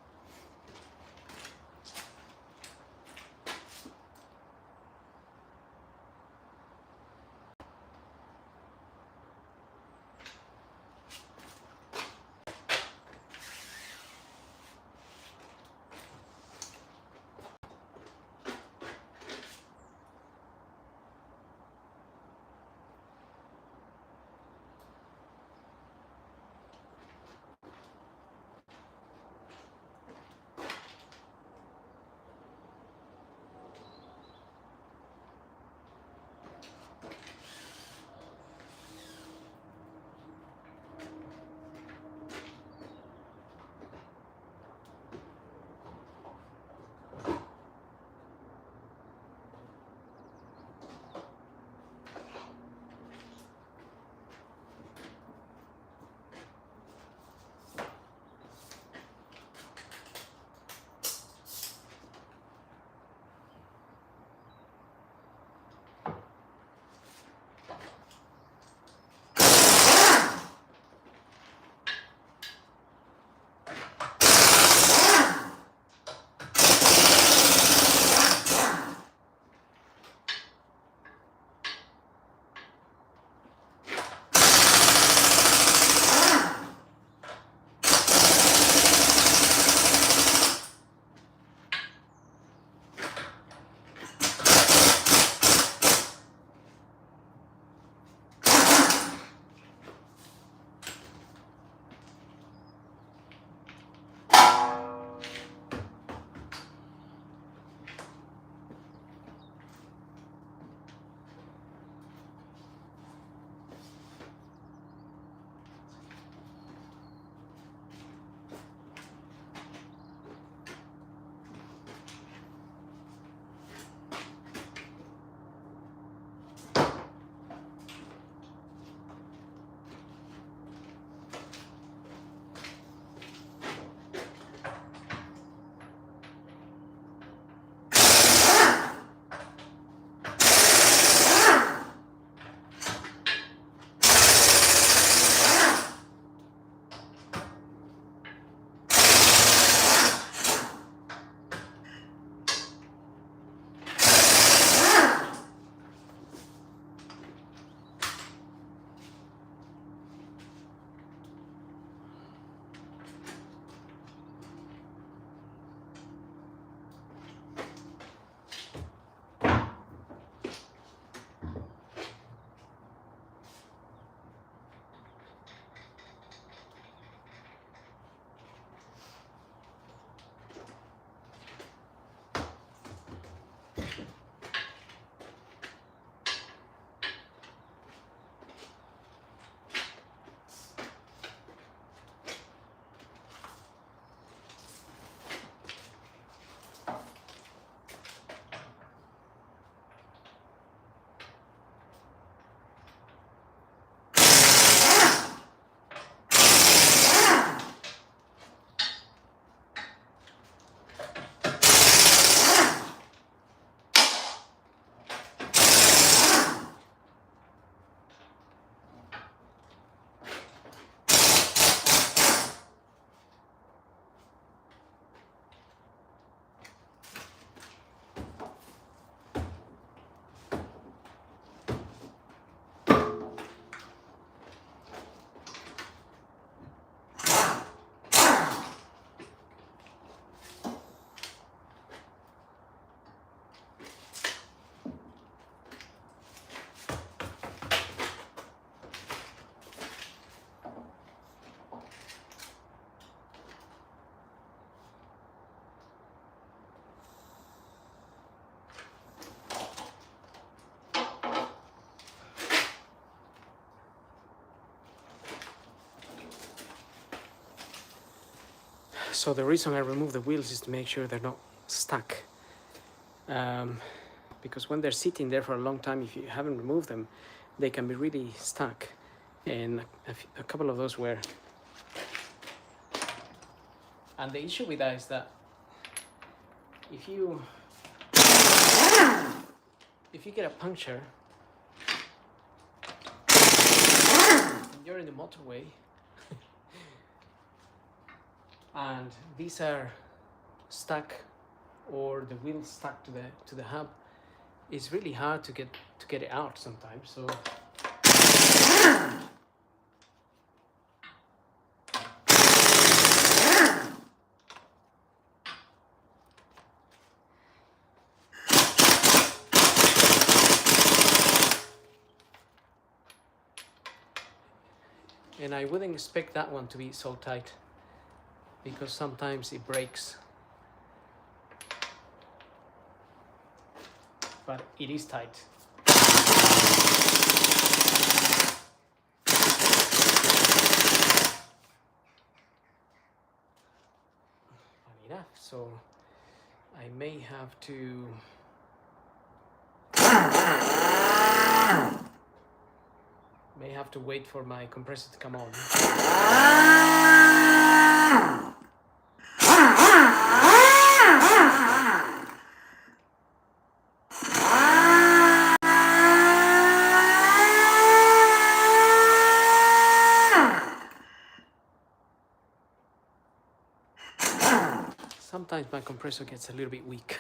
So the reason I remove the wheels is to make sure they're not stuck. Because when they're sitting there for a long time, if you haven't removed them, they can be really stuck. And a couple of those were. And the issue with that is that if you get a puncture and you're in the motorway and these are stuck or the wheel's stuck to the hub, it's really hard to get it out sometimes. So and I wouldn't expect that one to be so tight, because sometimes it breaks. But it is tight. Funny enough, so I may have to wait for my compressor to come on. Sometimes my compressor gets a little bit weak.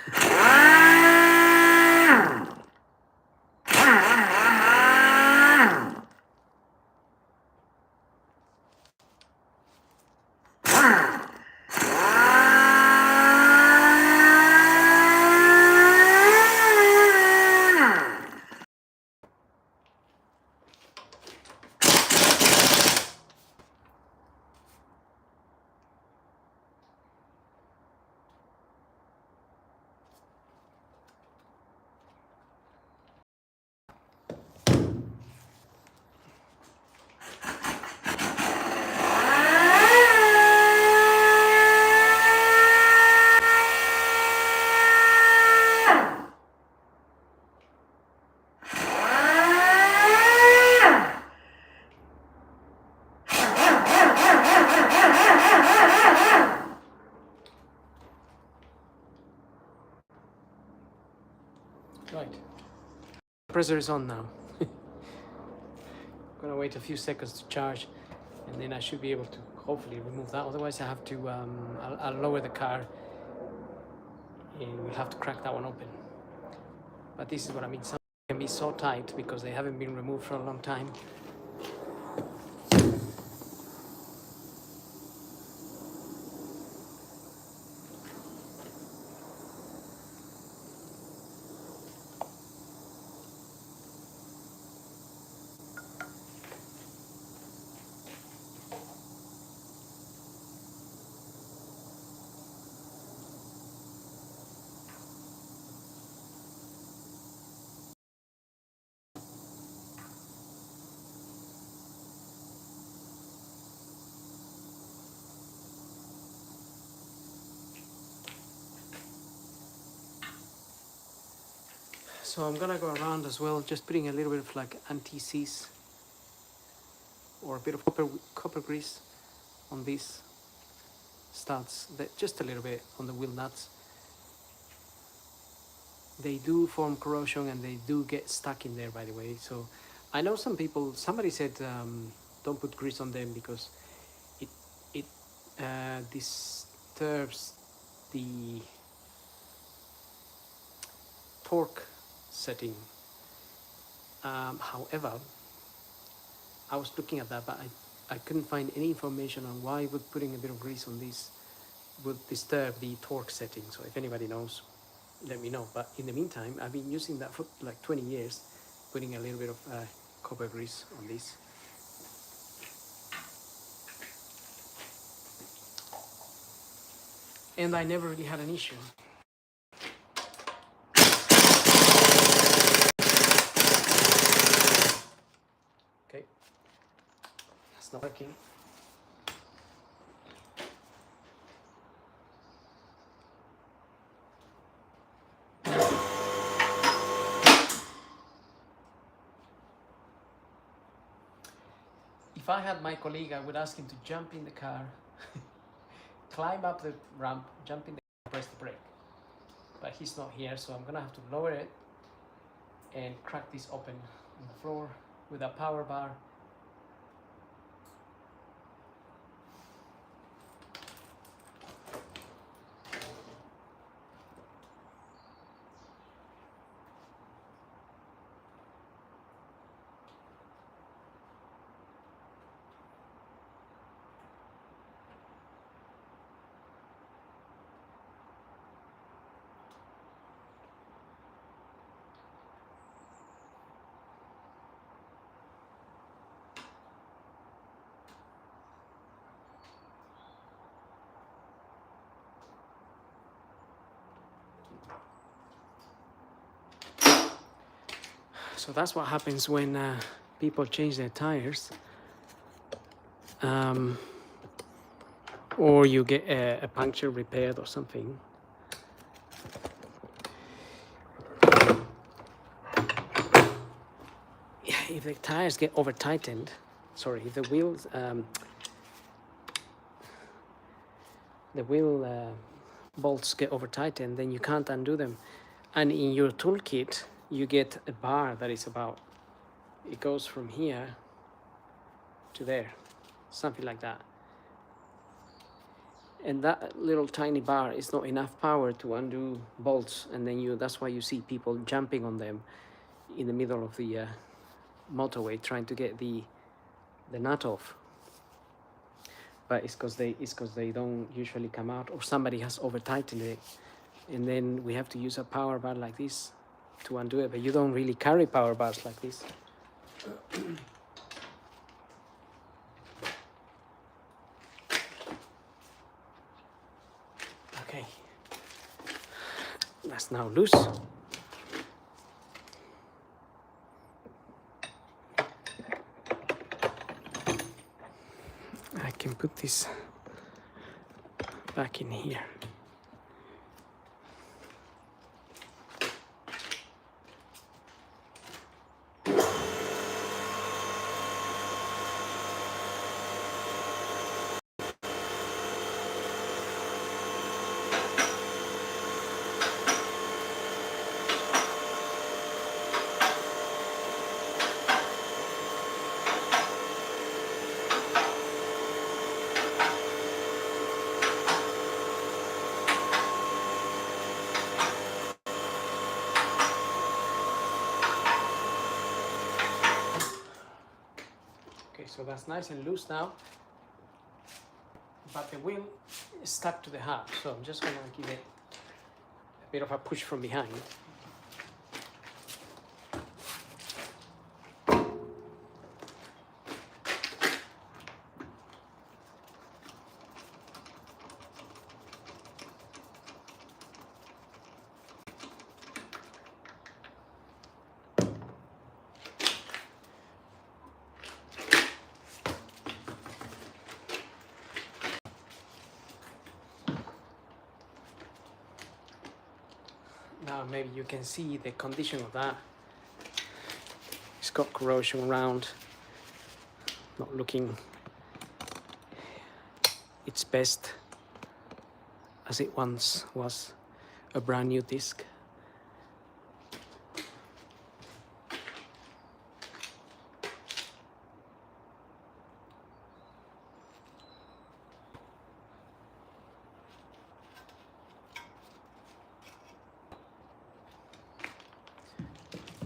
Right, compressor is on now. I'm gonna wait a few seconds to charge, and then I should be able to hopefully remove that. Otherwise I have to, I'll lower the car and we'll have to crack that one open. But this is what I mean, some can be so tight because they haven't been removed for a long time. So I'm gonna go around as well, just putting a little bit of like anti-seize or a bit of copper grease on these studs, just a little bit on the wheel nuts. They do form corrosion and they do get stuck in there, by the way. So I know somebody said don't put grease on them because it disturbs the torque setting. However, I was looking at that, but I couldn't find any information on why would putting a bit of grease on this would disturb the torque setting. So if anybody knows, let me know. But in the meantime, I've been using that for like 20 years, putting a little bit of copper grease on this. And I never really had an issue. Okay, that's not working. I had my colleague, I would ask him to jump in the car, climb up the ramp, jump in the car, press the brake. But he's not here, so I'm gonna have to lower it and crack this open on the floor with a power bar. So that's what happens when people change their tires, or you get a puncture repaired or something. If the tires get over tightened, sorry, if the wheels, bolts get over tightened, then you can't undo them. And in your toolkit, you get a bar that is about, it goes from here to there, something like that. And that little tiny bar is not enough power to undo bolts, and then that's why you see people jumping on them in the middle of the motorway trying to get the nut off. But it's because they don't usually come out, or somebody has over tightened it, and then we have to use a power bar like this to undo it. But you don't really carry power bars like this. Okay, that's now loose. I can put this back in here. So that's nice and loose now, but the wheel is stuck to the hub, so I'm just going to give it a bit of a push from behind. Now maybe you can see the condition of that. It's got corrosion around, not looking its best as it once was a brand new disc.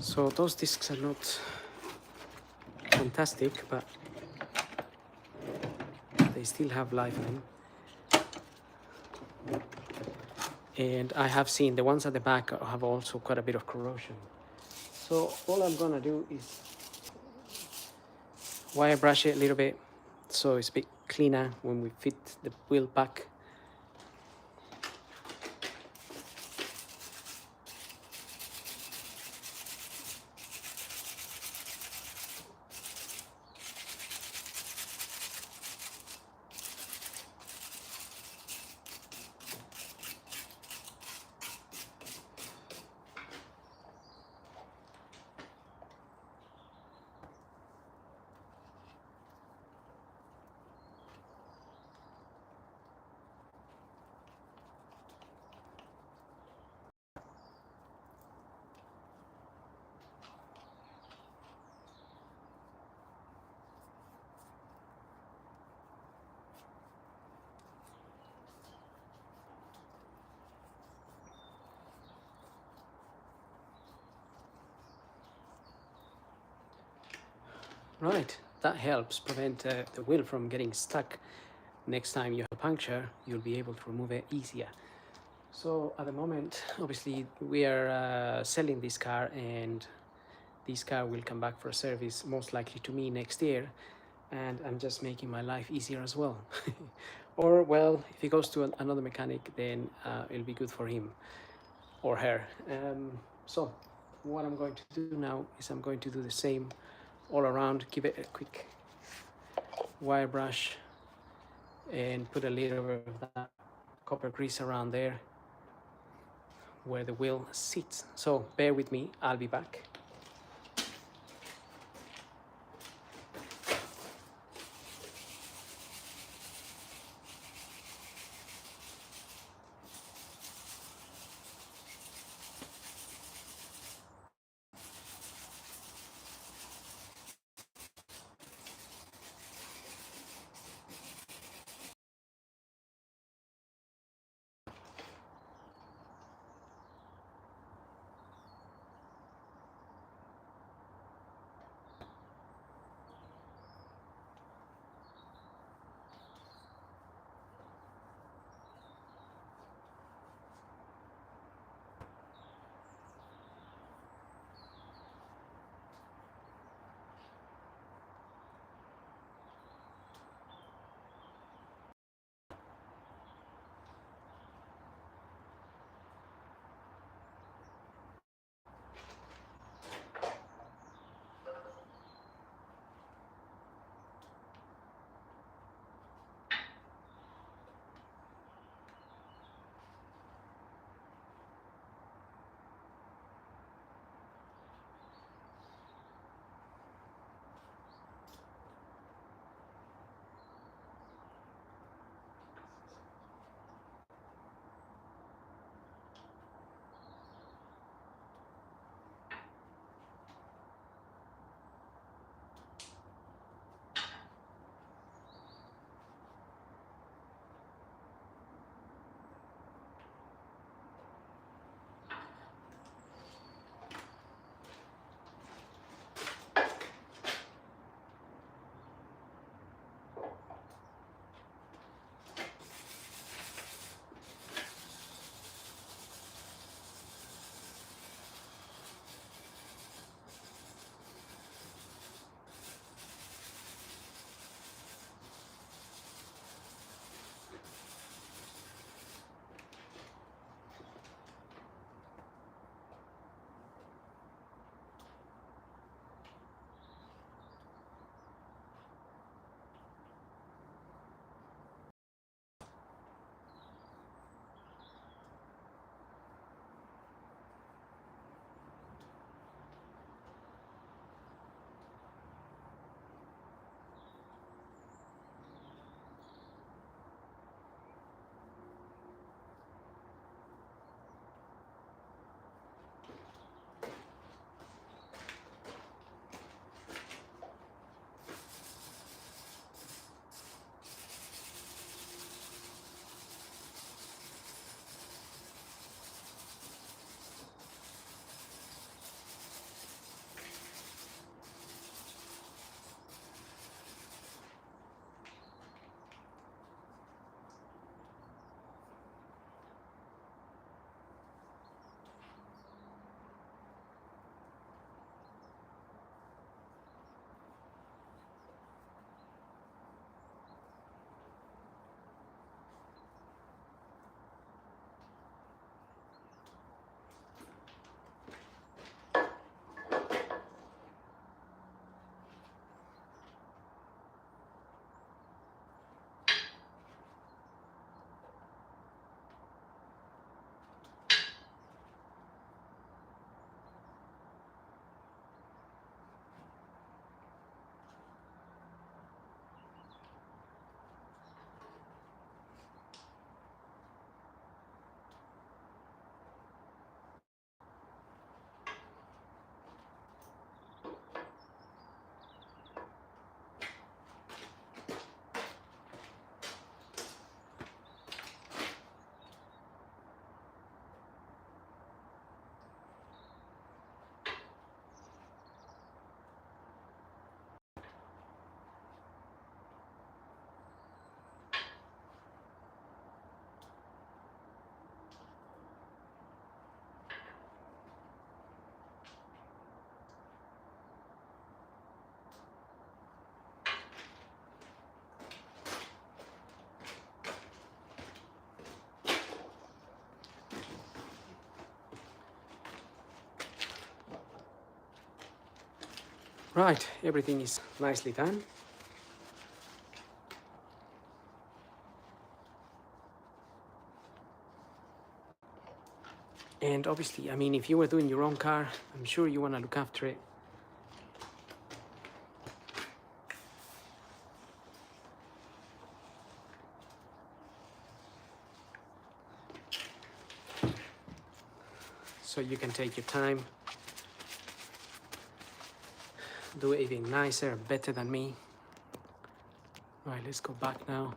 So those discs are not fantastic, but they still have life in them. And I have seen the ones at the back have also quite a bit of corrosion. So all I'm gonna do is wire brush it a little bit so it's a bit cleaner when we fit the wheel back. Right, that helps prevent the wheel from getting stuck. Next time you have a puncture, you'll be able to remove it easier. So at the moment, obviously, we are selling this car, and this car will come back for a service, most likely to me next year, and I'm just making my life easier as well. Or, well, if he goes to another mechanic, then it'll be good for him or her. So what I'm going to do now is I'm going to do the same all around, give it a quick wire brush and put a little bit of that copper grease around there where the wheel sits. So bear with me, I'll be back. Right, everything is nicely done. And obviously, I mean, if you were doing your own car, I'm sure you want to look after it. So you can take your time, do it even nicer, better than me. Right, let's go back now.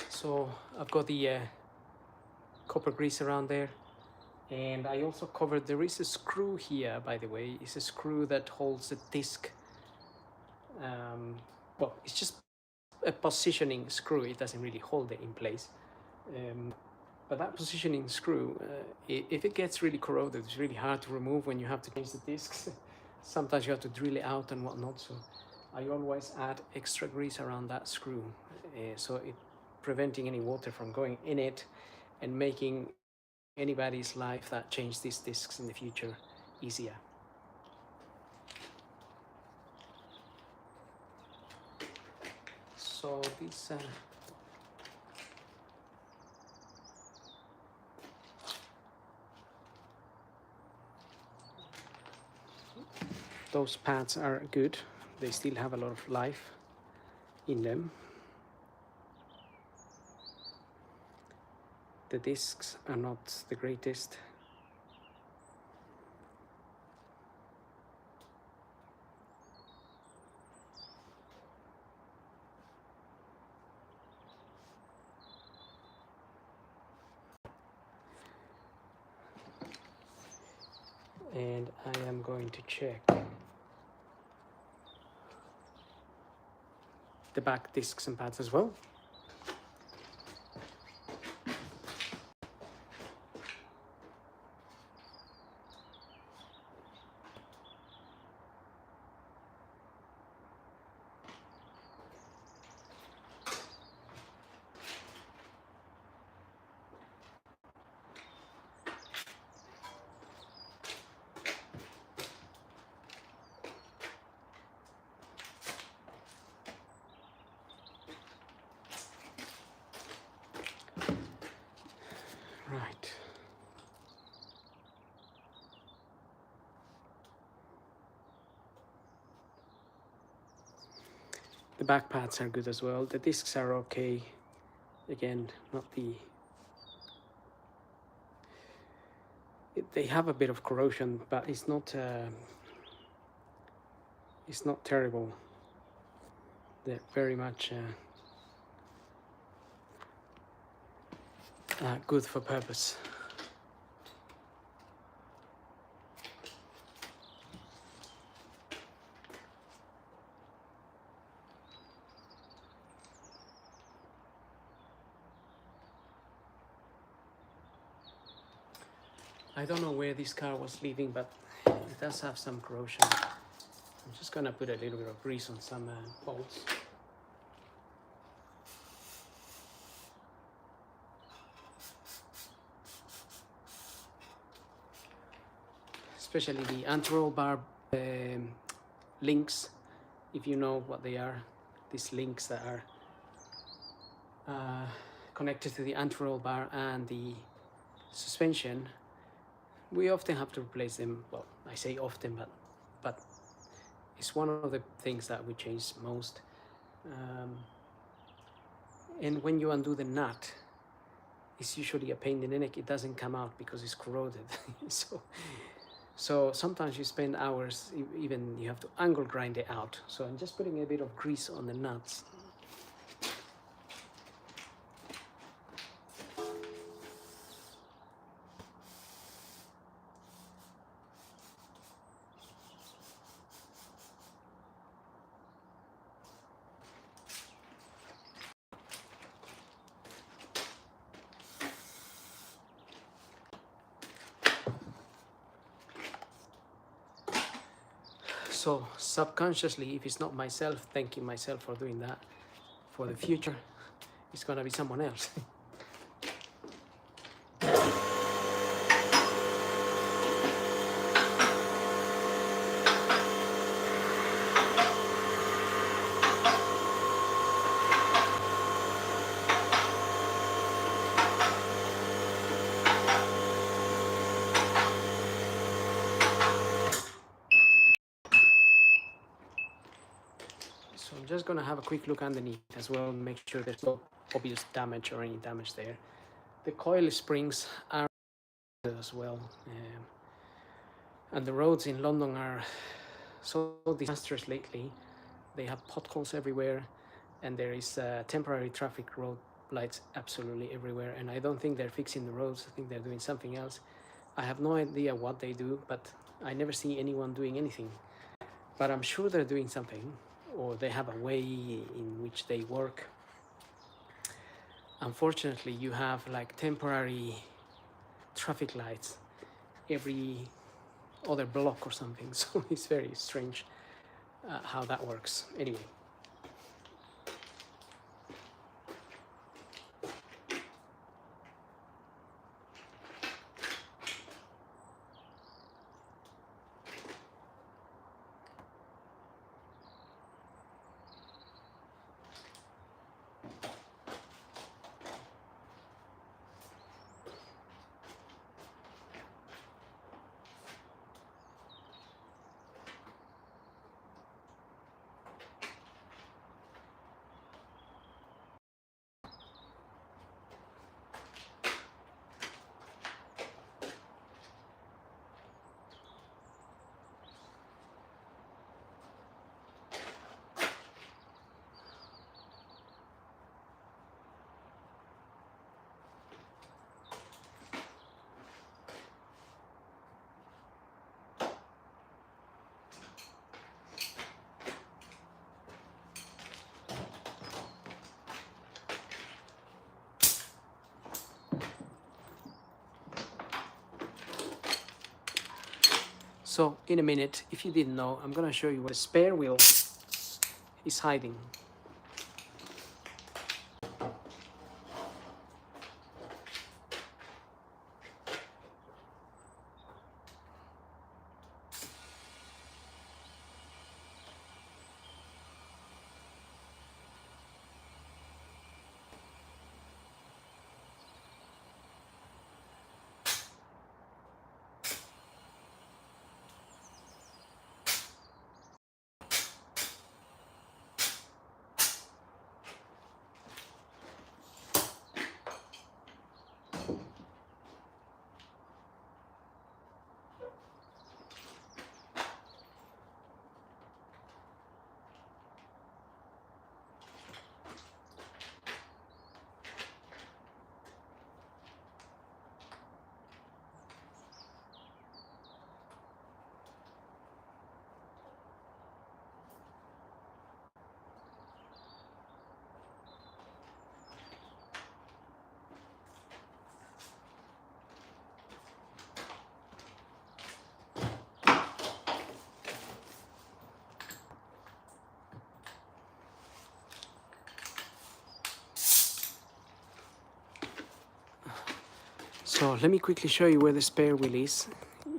So I've got the copper grease around there, and I also covered, there is a screw here, by the way. It's a screw that holds the disc. Well, it's just a positioning screw. It doesn't really hold it in place. But that positioning screw, if it gets really corroded, it's really hard to remove when you have to change the discs. Sometimes you have to drill it out and whatnot. So I always add extra grease around that screw, so it preventing any water from going in it and making anybody's life that change these discs in the future easier. So this those pads are good. They still have a lot of life in them. The discs are not the greatest. And I am going to check the back discs and pads as well. Right. The back pads are good as well. The discs are okay. Again, not the... They have a bit of corrosion, but it's not terrible. They're very much good for purpose. I don't know where this car was leaving, but it does have some corrosion. I'm just gonna put a little bit of grease on some bolts. Especially the anti-roll bar links, if you know what they are. These links that are connected to the anti-roll bar and the suspension. We often have to replace them. Well, I say often, but it's one of the things that we change most. And when you undo the nut, it's usually a pain in the neck. It doesn't come out because it's corroded. So sometimes you spend hours, even you have to angle grind it out. So I'm just putting a bit of grease on the nuts. So subconsciously, if it's not myself thanking myself for doing that, for the future, it's gonna be someone else. just gonna have a quick look underneath as well, make sure there's no obvious damage or any damage there. The coil springs are as well, and the roads in London are so disastrous lately. They have potholes everywhere, and there is temporary traffic road lights absolutely everywhere, and I don't think they're fixing the roads. I think they're doing something else. I have no idea what they do, but I never see anyone doing anything. But I'm sure they're doing something, or they have a way in which they work. Unfortunately, you have like temporary traffic lights every other block or something, so it's very strange how that works. Anyway. So in a minute, if you didn't know, I'm gonna show you where the spare wheel is hiding. So let me quickly show you where the spare wheel is,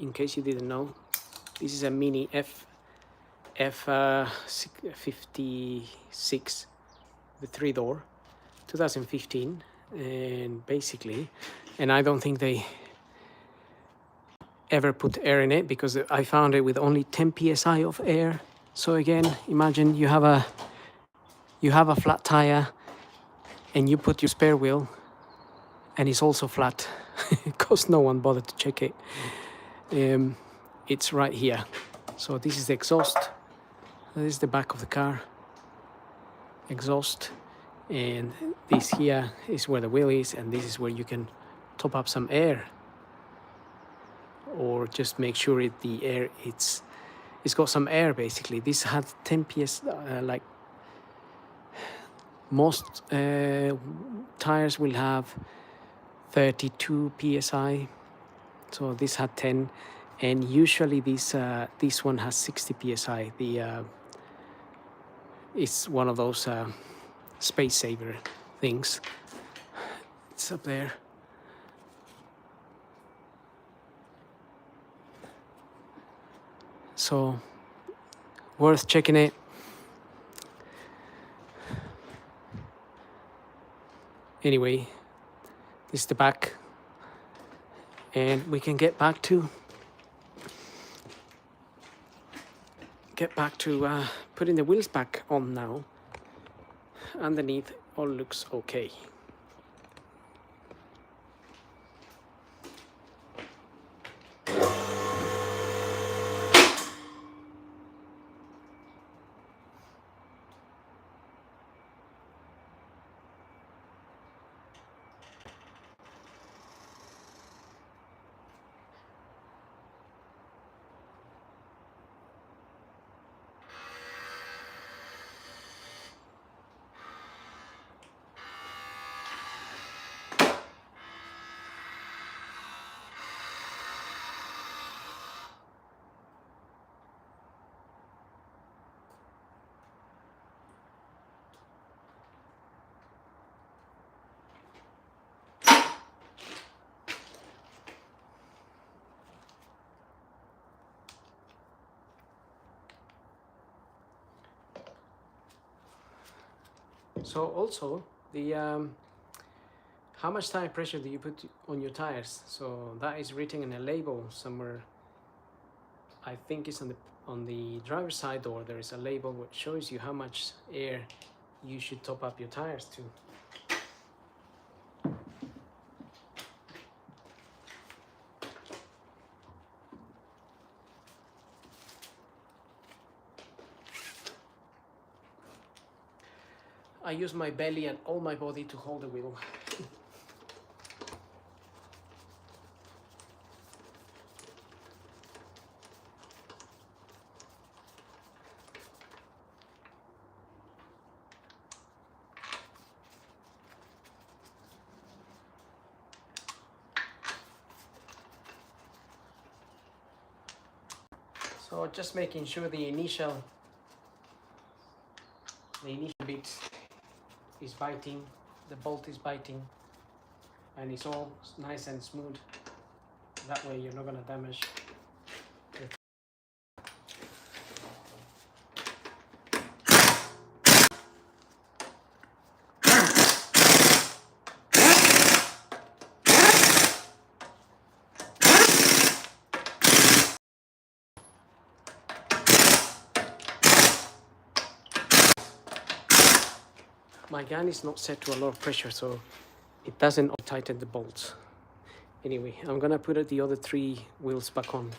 in case you didn't know. This is a mini f56, the 3-door, 2015, and basically, and I don't think they ever put air in it, because I found it with only 10 psi of air. So again, imagine you have a flat tire, and you put your spare wheel, and it's also flat, because no one bothered to check it. It's right here. So this is the exhaust. This is the back of the car. Exhaust. And this here is where the wheel is, and this is where you can top up some air, or just make sure the air it's got some air. Basically, this had 10 ps. Like most tires will have 32 psi, so this had 10, and usually this one has 60 psi. It's one of those space saver things. It's up there. So worth checking it. Anyway, this is the back, and we can get back to putting the wheels back on now. underneath all looks okay. So also the how much tire pressure do you put on your tires? So that is written in a label somewhere. I think it's on the driver's side door. There is a label which shows you how much air you should top up your tires to. I use my belly and all my body to hold the wheel. So just making sure the initial bit is biting, the bolt is biting, and it's all nice and smooth. That way you're not going to damage it. My gun is not set to a lot of pressure, so it doesn't tighten the bolts. Anyway, I'm gonna put the other 3 wheels back on.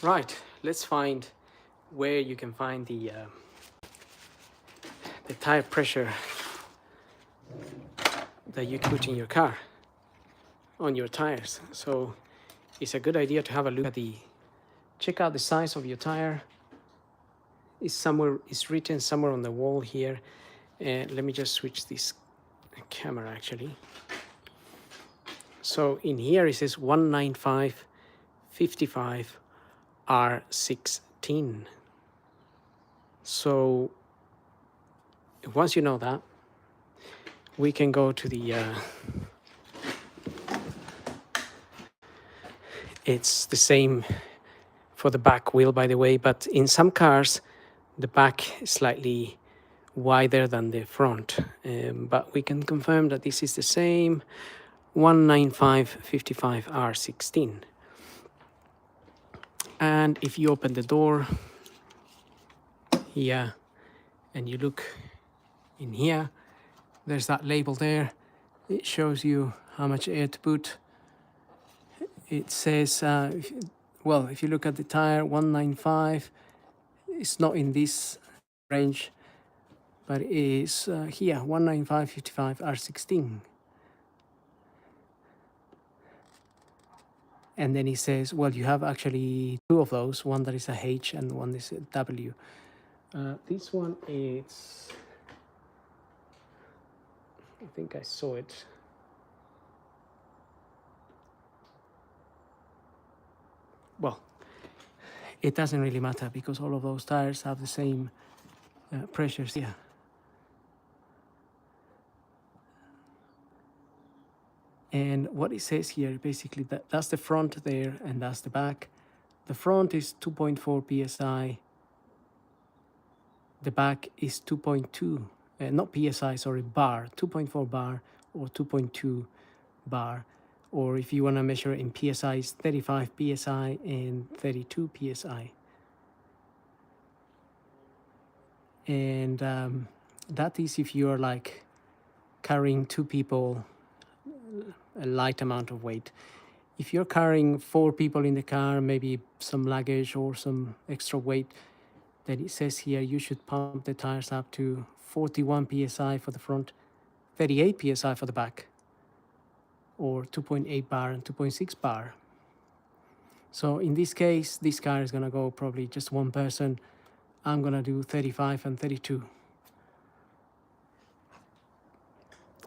Right, let's find where you can find the tire pressure that you put in your car on your tires. So it's a good idea to have a look at check out the size of your tire. It's written somewhere on the wall here. Let me just switch this camera actually. So in here it says 195/55 R16. So once you know that, we can go to the it's the same for the back wheel, by the way, but in some cars the back is slightly wider than the front, but we can confirm that this is the same 195/55 R16. And if you open the door here and you look in here, there's that label there. It shows you how much air to put. It says, well, if you look at the tire, 195, it's not in this range, but it is here, 195/55 R16. And then he says, well, you have actually two of those, one that is a H and one is a W. This one is, I think I saw it. Well, it doesn't really matter because all of those tires have the same pressures here. And what it says here, basically, that's the front there and that's the back. The front is 2.4 psi. The back is 2.2, not psi, sorry, bar, 2.4 bar or 2.2 bar. Or if you want to measure it in psi, it's 35 psi and 32 psi. And that is if you're like carrying two people, a light amount of weight. If you're carrying 4 people in the car, maybe some luggage or some extra weight, then it says here you should pump the tires up to 41 psi for the front, 38 psi for the back, or 2.8 bar and 2.6 bar. So in this case, this car is gonna go probably just one person. I'm gonna do 35 and 32.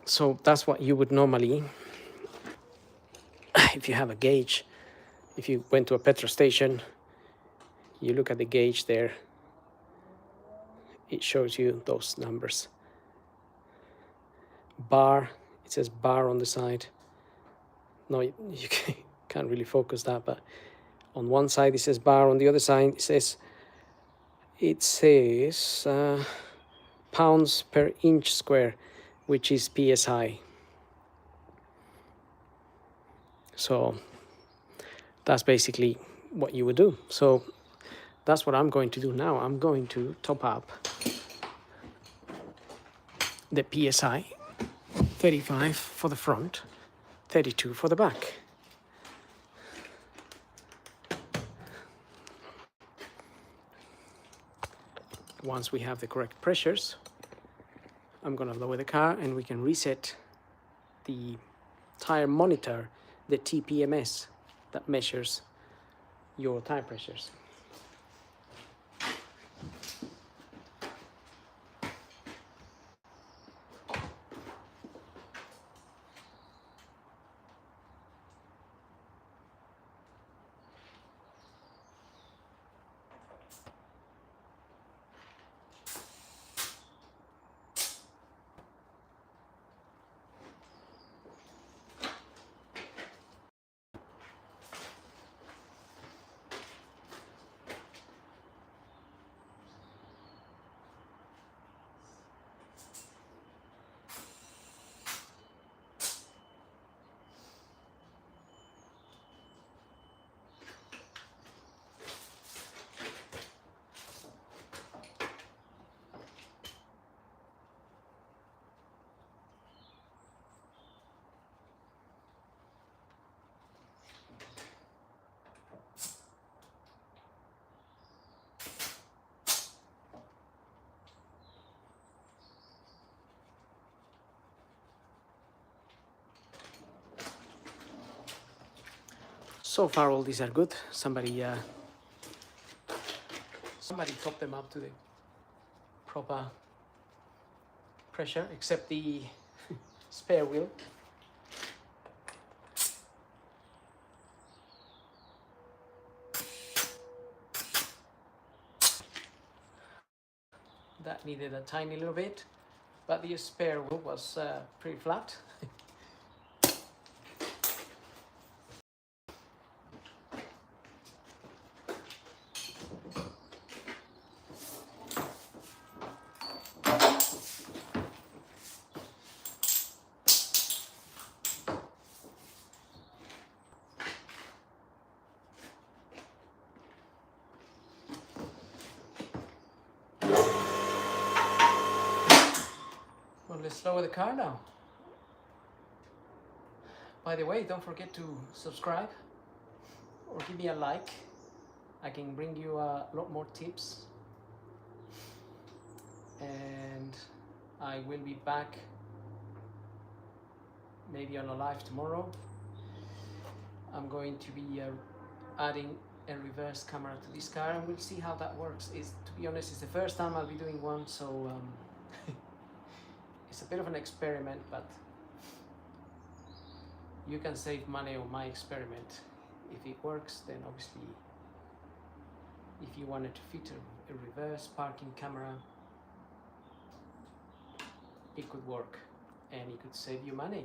So that's what you would normally, if you have a gauge, if you went to a petrol station, you look at the gauge there, it shows you those numbers. Bar, it says bar on the side. No, you can't really focus that, but on one side it says bar, on the other side it says pounds per inch square, which is psi. So that's basically what you would do. So that's what I'm going to do now. I'm going to top up the psi, 35 for the front, 32 for the back. Once we have the correct pressures, I'm going to lower the car and we can reset the tire monitor, the TPMS, that measures your tire pressures. So far all these are good. Somebody topped them up to the proper pressure, except the spare wheel. That needed a tiny little bit, but the spare wheel was pretty flat. Well, let's lower the car now. By the way, don't forget to subscribe or give me a like. I can bring you a lot more tips. And I will be back maybe on a live tomorrow. I'm going to be adding a reverse camera to this car, and we'll see how that works. To be honest, it's the first time I'll be doing one, so it's a bit of an experiment, but you can save money on my experiment. If it works, then obviously if you wanted to fit a reverse parking camera, it could work and it could save you money.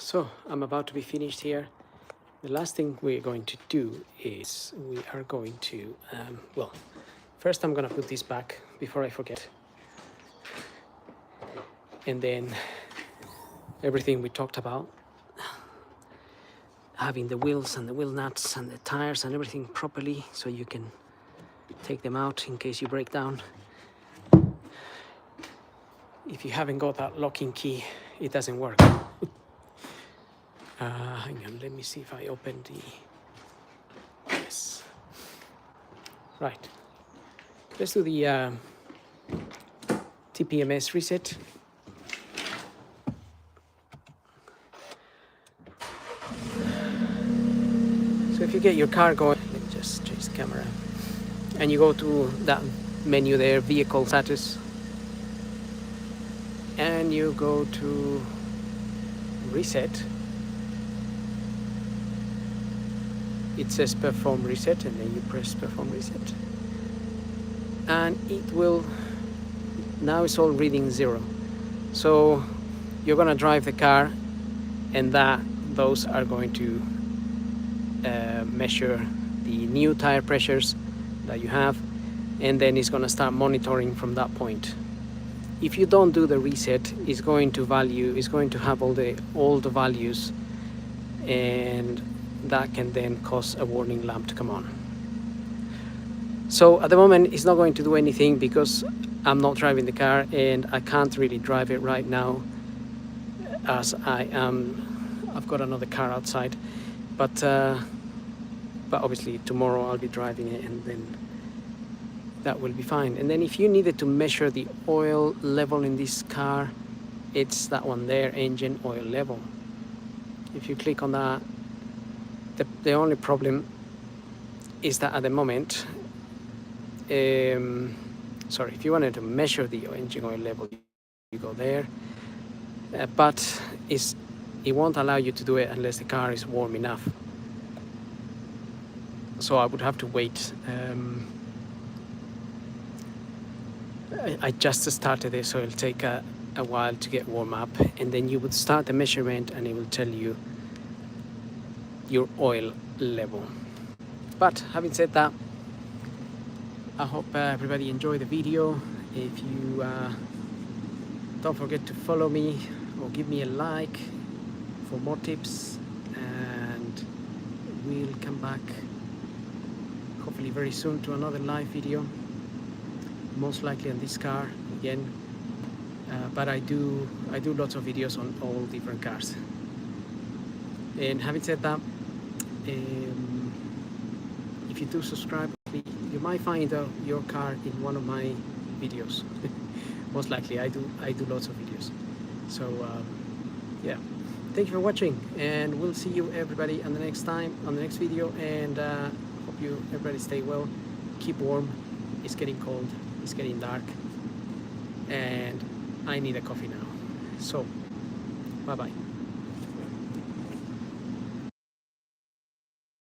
So I'm about to be finished here. The last thing we're going to do is we are going to, well, first I'm going to put this back before I forget. And then everything we talked about, having the wheels and the wheel nuts and the tires and everything properly so you can take them out in case you break down. If you haven't got that locking key, it doesn't work. Hang on, let me see if I open the... Yes. Right. Let's do the TPMS reset. So if you get your car going, let me just change the camera. And you go to that menu there, vehicle status. And you go to reset. It says perform reset, and then you press perform reset. And it will, now it's all reading 0. So you're gonna drive the car, and those are going to measure the new tire pressures that you have, and then it's gonna start monitoring from that point. If you don't do the reset, it's going to have all the values, and that can then cause a warning lamp to come on. So at the moment it's not going to do anything because I'm not driving the car and I can't really drive it right now as I've got another car outside, but obviously tomorrow I'll be driving it, and then that will be fine. And then if you needed to measure the oil level in this car, it's that one there, engine oil level. If you click on that, the only problem is that at the moment, sorry, if you wanted to measure the engine oil level, you go there, but it won't allow you to do it unless the car is warm enough. so I would have to wait. I just started it, so it'll take a while to get warm up, and then you would start the measurement and it will tell you your oil level. But having said that, I hope everybody enjoyed the video. If you don't forget to follow me or give me a like for more tips, and we'll come back hopefully very soon to another live video, most likely on this car again, but I do lots of videos on all different cars. And having said that, if you do subscribe, you might find your car in one of my videos. Most likely I do lots of videos. So yeah, thank you for watching, and we'll see you everybody on the next video, and hope you everybody stay well, keep warm. It's getting cold, it's getting dark, and I need a coffee now. So bye bye.